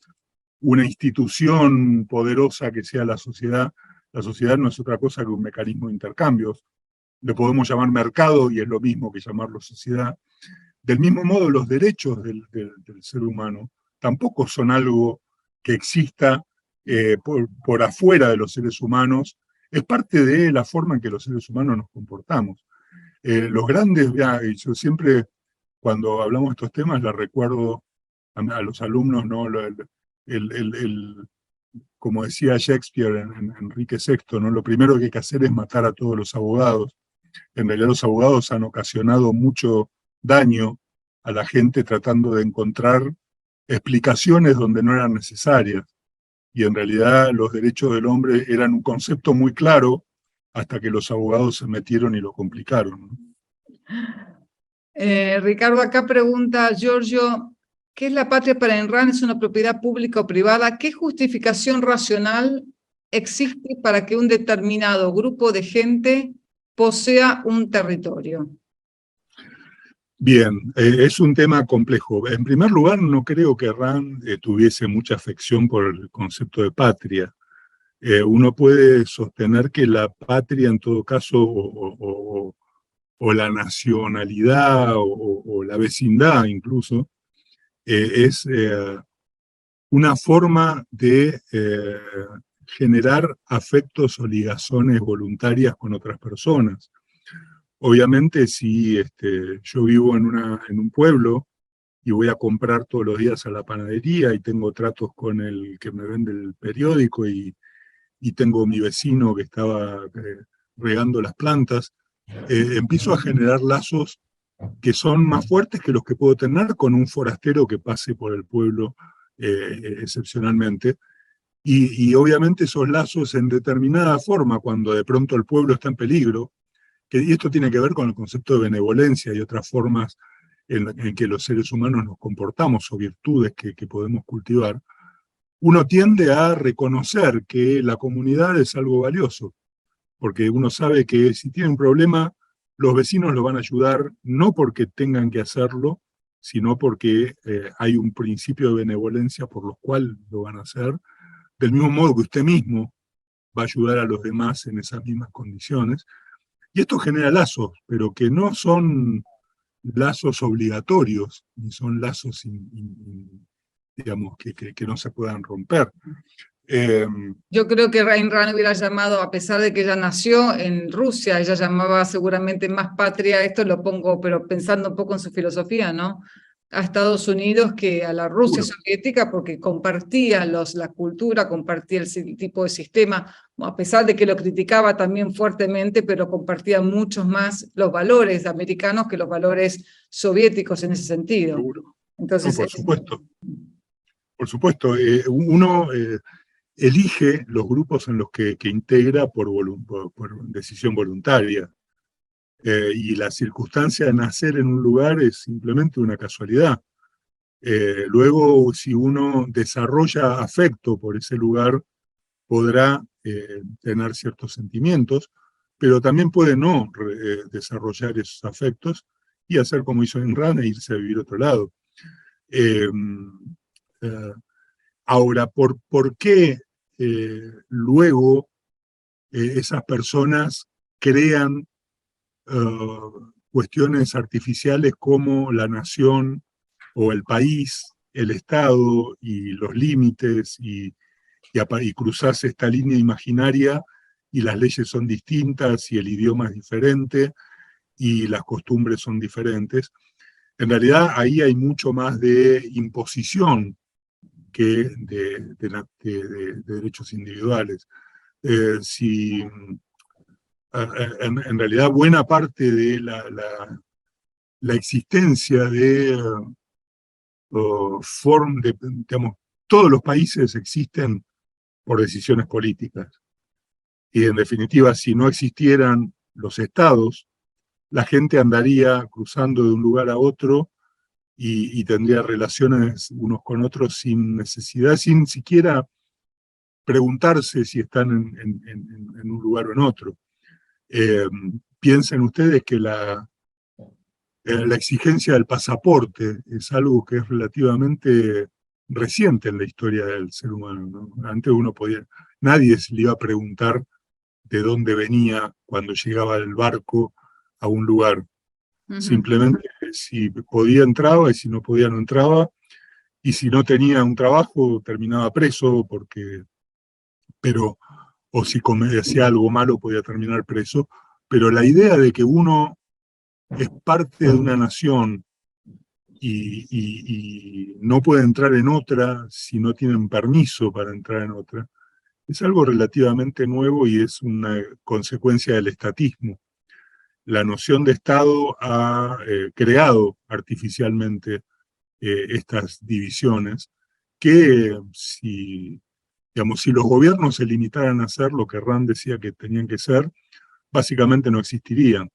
una institución poderosa que sea la sociedad. La sociedad no es otra cosa que un mecanismo de intercambios. Lo podemos llamar mercado y es lo mismo que llamarlo sociedad. Del mismo modo, los derechos del ser humano tampoco son algo que exista por afuera de los seres humanos. Es parte de la forma en que los seres humanos nos comportamos. Los grandes, yo siempre cuando hablamos de estos temas, les recuerdo a los alumnos, ¿no? Como decía Shakespeare en Enrique VI, ¿no? Lo primero que hay que hacer es matar a todos los abogados. En realidad los abogados han ocasionado mucho daño a la gente tratando de encontrar explicaciones donde no eran necesarias. Y en realidad los derechos del hombre eran un concepto muy claro hasta que los abogados se metieron y lo complicaron, ¿no? Ricardo, acá pregunta Giorgio, ¿qué es la patria para Enran? ¿Es una propiedad pública o privada? ¿Qué justificación racional existe para que un determinado grupo de gente posea un territorio? Bien, es un tema complejo. En primer lugar, no creo que Rand tuviese mucha afección por el concepto de patria. Uno puede sostener que la patria, en todo caso, o la nacionalidad, o la vecindad incluso, es una forma de generar afectos o ligazones voluntarias con otras personas. Obviamente, si yo vivo en un pueblo y voy a comprar todos los días a la panadería y tengo tratos con el que me vende el periódico y tengo mi vecino que estaba regando las plantas, empiezo a generar lazos que son más fuertes que los que puedo tener con un forastero que pase por el pueblo excepcionalmente. Y obviamente esos lazos en determinada forma, cuando de pronto el pueblo está en peligro, y esto tiene que ver con el concepto de benevolencia y otras formas en que los seres humanos nos comportamos o virtudes que podemos cultivar, uno tiende a reconocer que la comunidad es algo valioso, porque uno sabe que si tiene un problema, los vecinos lo van a ayudar, no porque tengan que hacerlo, sino porque hay un principio de benevolencia por los cuales lo van a hacer, del mismo modo que usted mismo va a ayudar a los demás en esas mismas condiciones. Y esto genera lazos, pero que no son lazos obligatorios, ni son lazos, digamos, que no se puedan romper. Yo creo que Ayn Rand hubiera llamado, a pesar de que ella nació en Rusia, ella llamaba seguramente más patria, esto lo pongo, pero pensando un poco en su filosofía, ¿no? A Estados Unidos que a la Rusia soviética, porque compartía la cultura, compartía el tipo de sistema, a pesar de que lo criticaba también fuertemente, pero compartía muchos más los valores americanos que los valores soviéticos en ese sentido. Seguro. Entonces, no, por supuesto. Por supuesto, uno elige los grupos en los que integra por decisión voluntaria. Y la circunstancia de nacer en un lugar es simplemente una casualidad. Luego, si uno desarrolla afecto por ese lugar, podrá tener ciertos sentimientos, pero también puede no desarrollar esos afectos y hacer como hizo Ayn Rand e irse a vivir a otro lado. Ahora, ¿por qué luego esas personas crean cuestiones artificiales como la nación o el país, el Estado y los límites y cruzarse esta línea imaginaria y las leyes son distintas y el idioma es diferente y las costumbres son diferentes? En realidad ahí hay mucho más de imposición que de derechos individuales. En realidad buena parte de la existencia digamos, todos los países existen por decisiones políticas. Y en definitiva, si no existieran los estados, la gente andaría cruzando de un lugar a otro y tendría relaciones unos con otros sin necesidad, sin siquiera preguntarse si están en un lugar o en otro. Piensen ustedes que la exigencia del pasaporte es algo que es relativamente reciente en la historia del ser humano, ¿no? Antes nadie se le iba a preguntar de dónde venía cuando llegaba el barco a un lugar. Simplemente si podía entraba y si no podía no entraba, y si no tenía un trabajo terminaba preso, o si hacía algo malo podía terminar preso, pero la idea de que uno es parte de una nación y no puede entrar en otra si no tienen permiso para entrar en otra, es algo relativamente nuevo y es una consecuencia del estatismo. La noción de Estado ha creado artificialmente estas divisiones que si los gobiernos se limitaran a hacer lo que Rand decía que tenían que ser, básicamente no existirían.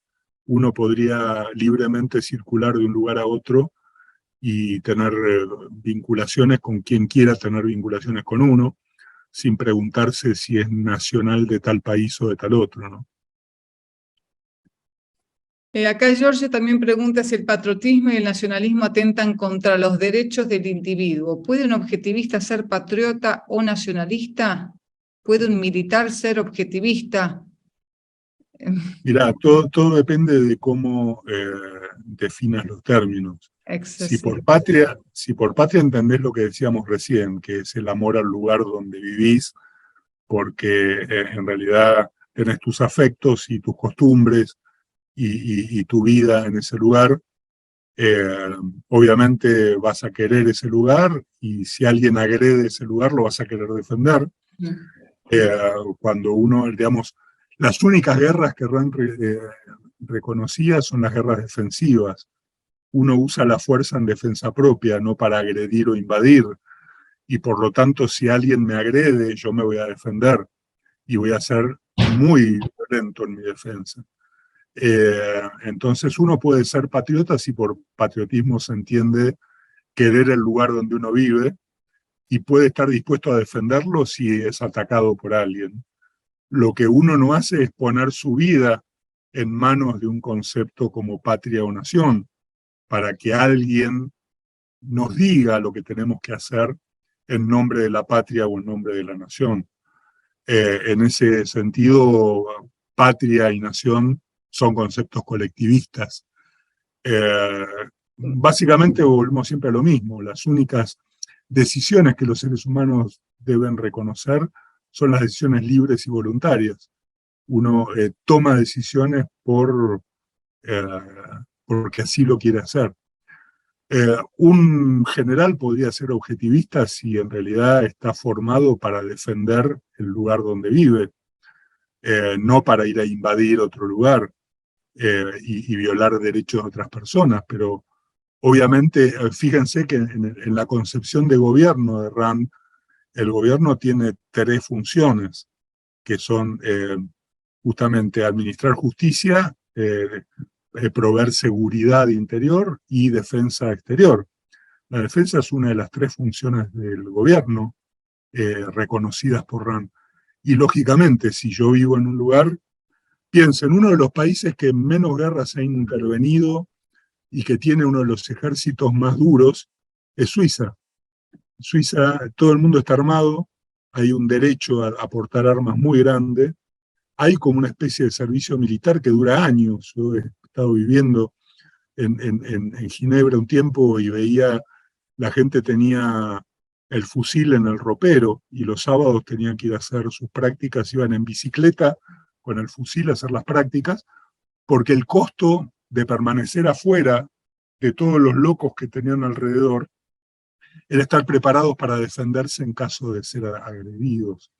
Uno podría libremente circular de un lugar a otro y tener vinculaciones con quien quiera tener vinculaciones con uno, sin preguntarse si es nacional de tal país o de tal otro, ¿no? Acá George también pregunta si el patriotismo y el nacionalismo atentan contra los derechos del individuo. ¿Puede un objetivista ser patriota o nacionalista? ¿Puede un militar ser objetivista? Mirá, todo depende de cómo definas los términos. Si por patria entendés lo que decíamos recién, que es el amor al lugar donde vivís, porque en realidad tenés tus afectos y tus costumbres y tu vida en ese lugar, obviamente vas a querer ese lugar, y si alguien agrede ese lugar lo vas a querer defender. Cuando uno, digamos, las únicas guerras que Rand reconocía son las guerras defensivas. Uno usa la fuerza en defensa propia, no para agredir o invadir, y por lo tanto si alguien me agrede yo me voy a defender y voy a ser muy violento en mi defensa. Entonces uno puede ser patriota si por patriotismo se entiende querer el lugar donde uno vive, y puede estar dispuesto a defenderlo si es atacado por alguien. Lo que uno no hace es poner su vida en manos de un concepto como patria o nación, para que alguien nos diga lo que tenemos que hacer en nombre de la patria o en nombre de la nación. En ese sentido, patria y nación son conceptos colectivistas. Básicamente volvemos siempre a lo mismo. Las únicas decisiones que los seres humanos deben reconocer son las decisiones libres y voluntarias. Uno toma decisiones porque así lo quiere hacer. Un general podría ser objetivista si en realidad está formado para defender el lugar donde vive, no para ir a invadir otro lugar y violar derechos de otras personas. Pero obviamente, fíjense que en la concepción de gobierno de Rand, el gobierno tiene tres funciones, que son justamente administrar justicia, proveer seguridad interior y defensa exterior. La defensa es una de las tres funciones del gobierno reconocidas por Rand. Y lógicamente, si yo vivo en un lugar, piensen, uno de los países que menos guerras ha intervenido y que tiene uno de los ejércitos más duros es Suiza. Suiza, todo el mundo está armado, hay un derecho a portar armas muy grande, hay como una especie de servicio militar que dura años. Yo he estado viviendo en Ginebra un tiempo y veía, la gente tenía el fusil en el ropero y los sábados tenían que ir a hacer sus prácticas, iban en bicicleta con el fusil a hacer las prácticas, porque el costo de permanecer afuera de todos los locos que tenían alrededor era estar preparados para defenderse en caso de ser agredidos.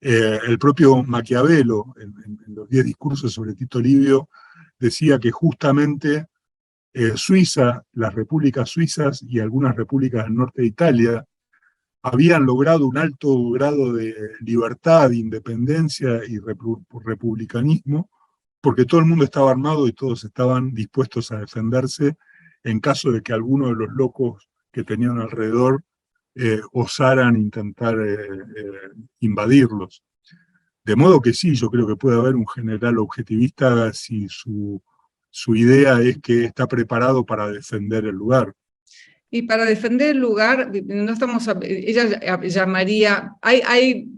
El propio Maquiavelo, en los 10 discursos sobre Tito Livio, decía que justamente Suiza, las repúblicas suizas y algunas repúblicas del norte de Italia habían logrado un alto grado de libertad, independencia y republicanismo, porque todo el mundo estaba armado y todos estaban dispuestos a defenderse en caso de que alguno de los locos que tenían alrededor osaran intentar invadirlos. De modo que sí, yo creo que puede haber un general objetivista si su idea es que está preparado para defender el lugar. Y para defender el lugar, no estamos, ella llamaría,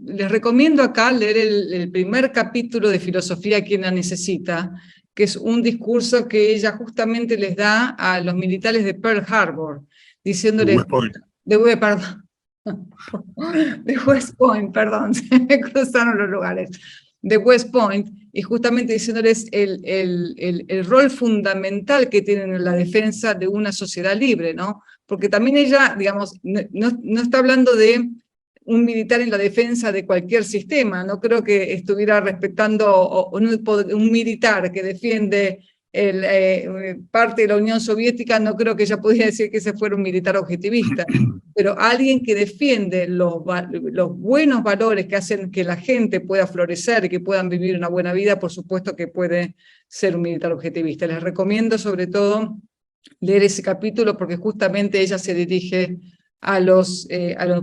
les recomiendo acá leer el primer capítulo de Filosofía Quien la necesita, que es un discurso que ella justamente les da a los militares de Pearl Harbor, diciéndoles... De West Point, perdón, se me cruzaron los lugares, de West Point, y justamente diciéndoles el rol fundamental que tienen en la defensa de una sociedad libre, ¿no? Porque también ella, digamos, no está hablando de un militar en la defensa de cualquier sistema, no creo que estuviera respetando un militar que defiende parte de la Unión Soviética, no creo que ella pudiera decir que ese fuera un militar objetivista, pero alguien que defiende los buenos valores que hacen que la gente pueda florecer y que puedan vivir una buena vida, por supuesto que puede ser un militar objetivista. Les recomiendo sobre todo leer ese capítulo porque justamente ella se dirige a los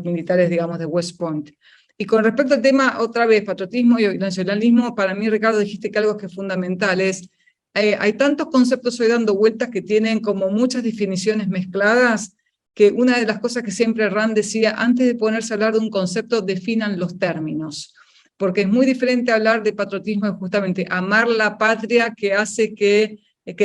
militares, digamos, de West Point. Y con respecto al tema, otra vez, patriotismo y nacionalismo, para mí, Ricardo, dijiste que algo que es fundamental es hay tantos conceptos hoy dando vueltas que tienen como muchas definiciones mezcladas, que una de las cosas que siempre Rand decía, antes de ponerse a hablar de un concepto, definan los términos. porque es muy diferente hablar de patriotismo, es justamente amar la patria que hace que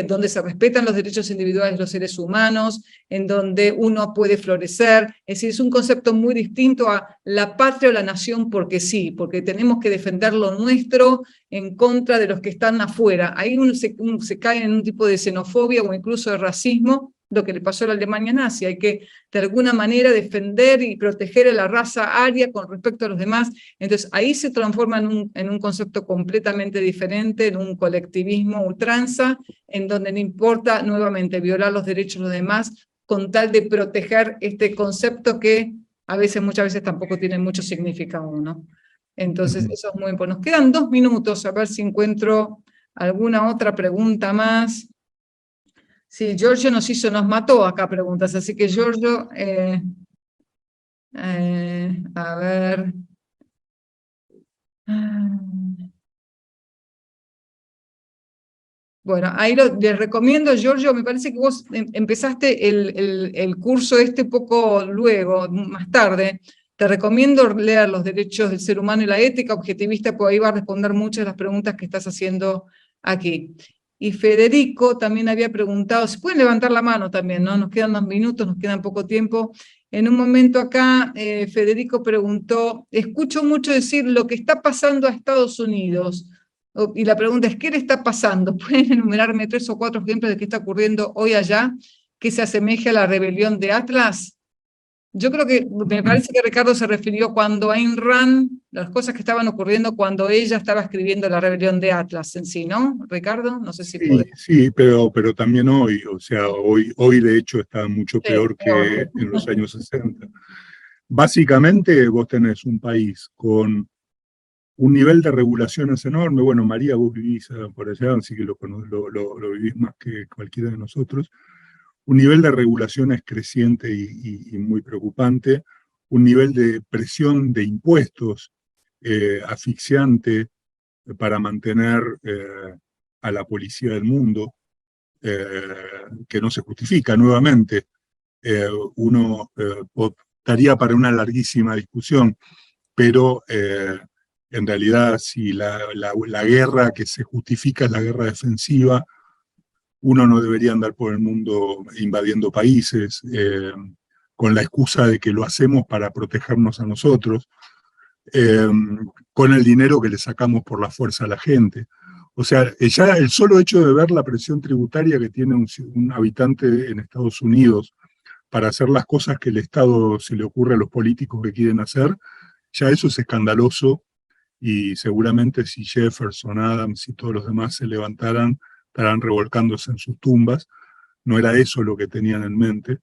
donde se respetan los derechos individuales de los seres humanos, en donde uno puede florecer. Es decir, es un concepto muy distinto a la patria o la nación porque sí, porque tenemos que defender lo nuestro en contra de los que están afuera. Ahí uno se cae en un tipo de xenofobia o incluso de racismo, lo que le pasó a la Alemania nazi. Hay que, de alguna manera, defender y proteger a la raza aria con respecto a los demás. Entonces, ahí se transforma en un concepto completamente diferente, en un colectivismo ultranza, en donde no importa, nuevamente, violar los derechos de los demás, con tal de proteger este concepto que muchas veces tampoco tiene mucho significado, ¿no? Entonces, eso es muy importante. Nos quedan 2 minutos, a ver si encuentro alguna otra pregunta más. Sí, Giorgio nos mató acá preguntas, así que Giorgio, a ver. Bueno, ahí les recomiendo, Giorgio, me parece que vos empezaste el curso poco luego, más tarde. Te recomiendo leer Los derechos del ser humano y la ética objetivista, porque ahí va a responder muchas de las preguntas que estás haciendo aquí. Y Federico también había preguntado, se pueden levantar la mano también, ¿no? Nos quedan 2 minutos, nos quedan poco tiempo. En un momento acá, Federico preguntó, escucho mucho decir lo que está pasando a Estados Unidos. Y la pregunta es, ¿qué le está pasando? ¿Pueden enumerarme 3 o 4 ejemplos de qué está ocurriendo hoy allá que se asemeje a la rebelión de Atlas? Yo creo que, me parece que Ricardo se refirió cuando Ayn Rand, las cosas que estaban ocurriendo cuando ella estaba escribiendo la rebelión de Atlas en sí, ¿no, Ricardo? No sé si Sí, sí, pero también hoy, o sea, hoy de hecho está mucho peor que en los años 60. Básicamente vos tenés un país con un nivel de regulaciones enorme. Bueno, María, vos vivís por allá, así que lo vivís más que cualquiera de nosotros. Un nivel de regulaciones creciente y muy preocupante, un nivel de presión de impuestos asfixiante para mantener a la policía del mundo, que no se justifica nuevamente. Uno estaría para una larguísima discusión, pero en realidad si la guerra que se justifica es la guerra defensiva, uno no debería andar por el mundo invadiendo países con la excusa de que lo hacemos para protegernos a nosotros, con el dinero que le sacamos por la fuerza a la gente. O sea, ya el solo hecho de ver la presión tributaria que tiene un habitante en Estados Unidos para hacer las cosas que el Estado se le ocurre a los políticos que quieren hacer, ya eso es escandaloso, y seguramente si Jefferson, Adams y todos los demás se levantaran, estarán revolcándose en sus tumbas. No era eso lo que tenían en mente.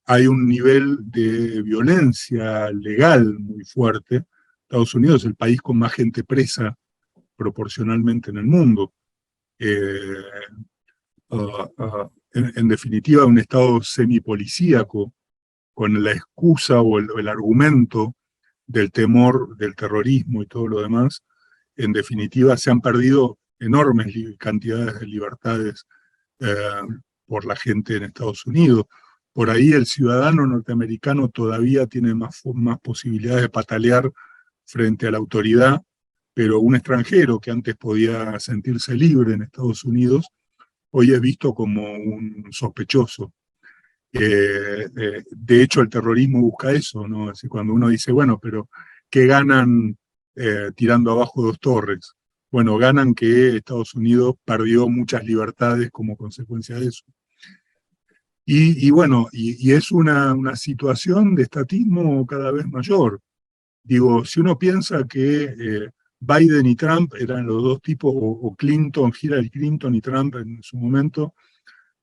Hay un nivel de violencia legal muy fuerte. Estados Unidos es el país con más gente presa proporcionalmente en el mundo. En definitiva, un estado semipolicíaco, con la excusa o el argumento del temor, del terrorismo y todo lo demás. En definitiva, se han perdido enormes cantidades de libertades por la gente en Estados Unidos. Por ahí el ciudadano norteamericano todavía tiene más posibilidades de patalear frente a la autoridad, pero un extranjero que antes podía sentirse libre en Estados Unidos, hoy es visto como un sospechoso. De hecho, el terrorismo busca eso, ¿no? Así, cuando uno dice, bueno, pero ¿qué ganan tirando abajo 2 torres? Bueno, ganan que Estados Unidos perdió muchas libertades como consecuencia de eso. Y bueno, y es una situación de estatismo cada vez mayor. Digo, si uno piensa que Biden y Trump eran los 2 tipos, o Clinton, Hillary Clinton y Trump en su momento,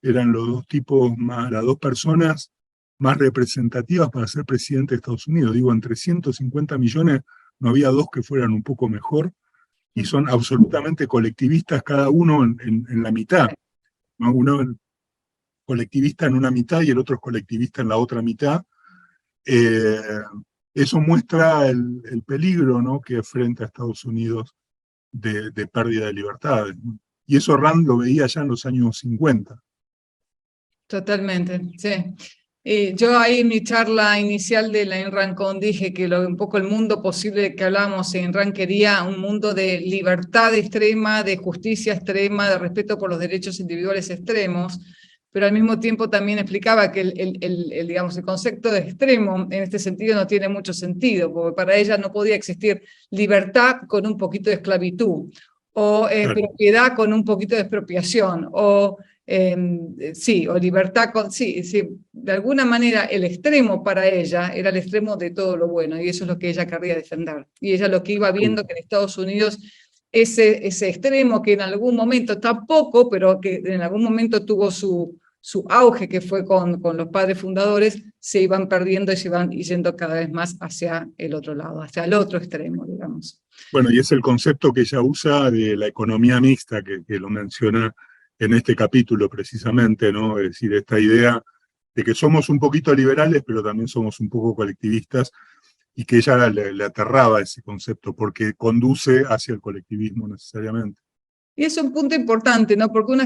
eran los 2 tipos las 2 personas más representativas para ser presidente de Estados Unidos. Digo, entre 150 millones no había 2 que fueran un poco mejor, y son absolutamente colectivistas cada uno en la mitad, ¿no? Uno colectivista en una mitad y el otro es colectivista en la otra mitad. Eso muestra el peligro, ¿no?, que enfrenta a Estados Unidos de pérdida de libertades, ¿no? Y eso Rand lo veía ya en los años 50. Totalmente, sí. Yo ahí en mi charla inicial de la Ayn Rand dije que un poco el mundo posible que hablamos en Rand quería un mundo de libertad extrema, de justicia extrema, de respeto por los derechos individuales extremos, pero al mismo tiempo también explicaba que digamos, el concepto de extremo en este sentido no tiene mucho sentido, porque para ella no podía existir libertad con un poquito de esclavitud, o propiedad con un poquito de expropiación, o libertad con... Sí, de alguna manera el extremo para ella era el extremo de todo lo bueno, y eso es lo que ella querría defender. Y ella lo que iba viendo que en Estados Unidos ese extremo que en algún momento, tampoco, pero que en algún momento tuvo su auge, que fue con los padres fundadores, se iban perdiendo y se iban yendo cada vez más hacia el otro lado, hacia el otro extremo, digamos. Bueno, y es el concepto que ella usa de la economía mixta, que lo menciona en este capítulo precisamente, ¿no? Es decir, esta idea de que somos un poquito liberales, pero también somos un poco colectivistas, y que ella le aterraba ese concepto, porque conduce hacia el colectivismo necesariamente. Y es un punto importante, ¿no? Porque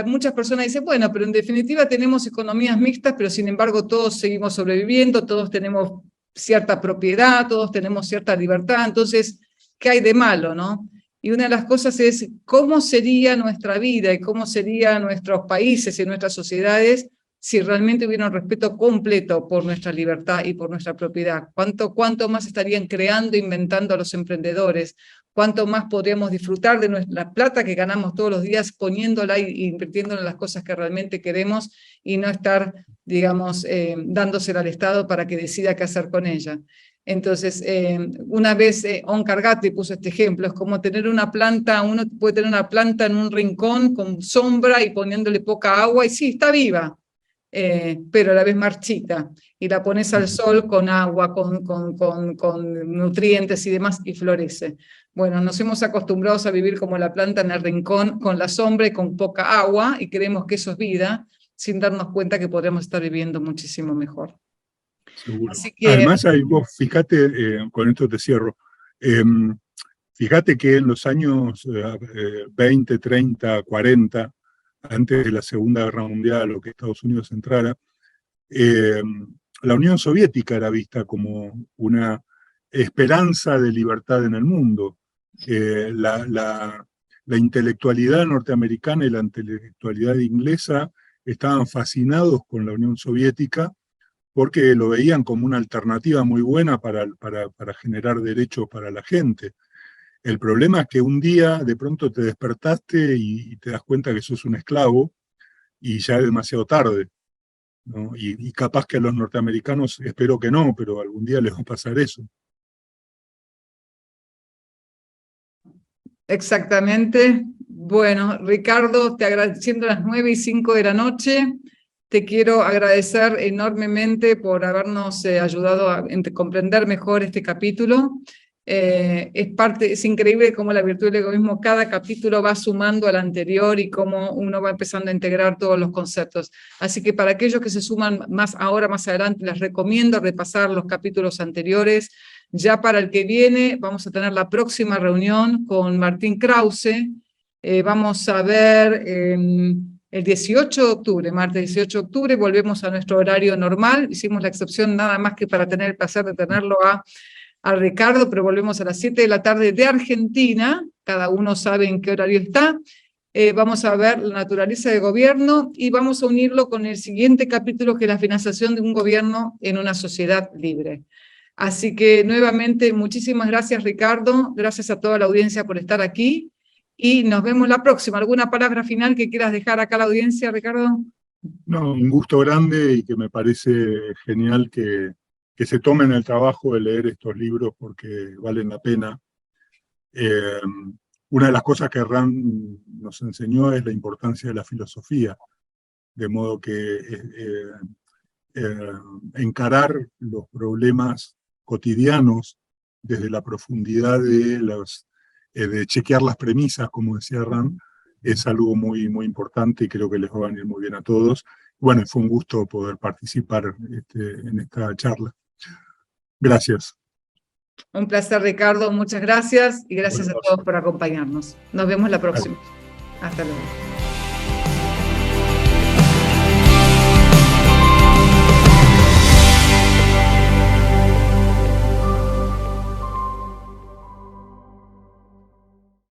muchas personas dicen, bueno, pero en definitiva tenemos economías mixtas, pero sin embargo todos seguimos sobreviviendo, todos tenemos cierta propiedad, todos tenemos cierta libertad, entonces, ¿qué hay de malo, no? Y una de las cosas es cómo sería nuestra vida y cómo serían nuestros países y nuestras sociedades si realmente hubiera un respeto completo por nuestra libertad y por nuestra propiedad. ¿Cuánto más estarían creando, inventando los emprendedores? ¿Cuánto más podríamos disfrutar de nuestra plata que ganamos todos los días poniéndola e invirtiéndola en las cosas que realmente queremos y no estar, digamos, dándosela al Estado para que decida qué hacer con ella? Entonces, una vez Onkar Ghate puso este ejemplo, es como tener una planta, uno puede tener una planta en un rincón con sombra y poniéndole poca agua, y sí, está viva, pero a la vez marchita, y la pones al sol con agua, con nutrientes y demás, y florece. Bueno, nos hemos acostumbrado a vivir como la planta en el rincón, con la sombra y con poca agua, y creemos que eso es vida, sin darnos cuenta que podríamos estar viviendo muchísimo mejor. Seguro. Así que, además, ahí vos fíjate, con esto te cierro, fíjate que en los años 20, 30, 40, antes de la Segunda Guerra Mundial o que Estados Unidos entrara, la Unión Soviética era vista como una esperanza de libertad en el mundo. La intelectualidad norteamericana y la intelectualidad inglesa estaban fascinados con la Unión Soviética porque lo veían como una alternativa muy buena para generar derechos para la gente. El problema es que un día de pronto te despertaste y te das cuenta que sos un esclavo y ya es demasiado tarde, ¿no? Y capaz que a los norteamericanos, espero que no, pero algún día les va a pasar eso. Exactamente. Bueno, Ricardo, te agradeciendo las 9:05 de la noche. Te quiero agradecer enormemente por habernos ayudado a comprender mejor este capítulo. Es increíble cómo la virtud del egoísmo, cada capítulo va sumando al anterior y cómo uno va empezando a integrar todos los conceptos. Así que para aquellos que se suman más adelante, les recomiendo repasar los capítulos anteriores. Ya para el que viene vamos a tener la próxima reunión con Martín Krause. Vamos a ver el 18 de octubre, martes 18 de octubre, volvemos a nuestro horario normal. Hicimos la excepción nada más que para tener el placer de tenerlo a Ricardo, pero volvemos a las 7 de la tarde de Argentina. Cada uno sabe en qué horario está. Vamos a ver la naturaleza de gobierno y vamos a unirlo con el siguiente capítulo, que es la financiación de un gobierno en una sociedad libre. Así que nuevamente muchísimas gracias, Ricardo, gracias a toda la audiencia por estar aquí y nos vemos la próxima. ¿Alguna palabra final que quieras dejar acá a la audiencia, Ricardo? No, un gusto grande y que me parece genial que se tomen el trabajo de leer estos libros porque valen la pena. Una de las cosas que Rand nos enseñó es la importancia de la filosofía, de modo que encarar los problemas cotidianos desde la profundidad de chequear las premisas, como decía Rand, es algo muy, muy importante y creo que les va a venir muy bien a todos. Bueno, fue un gusto poder participar en esta charla. Gracias. Un placer, Ricardo, muchas gracias y gracias a todos por acompañarnos. Nos vemos la próxima. Hasta luego.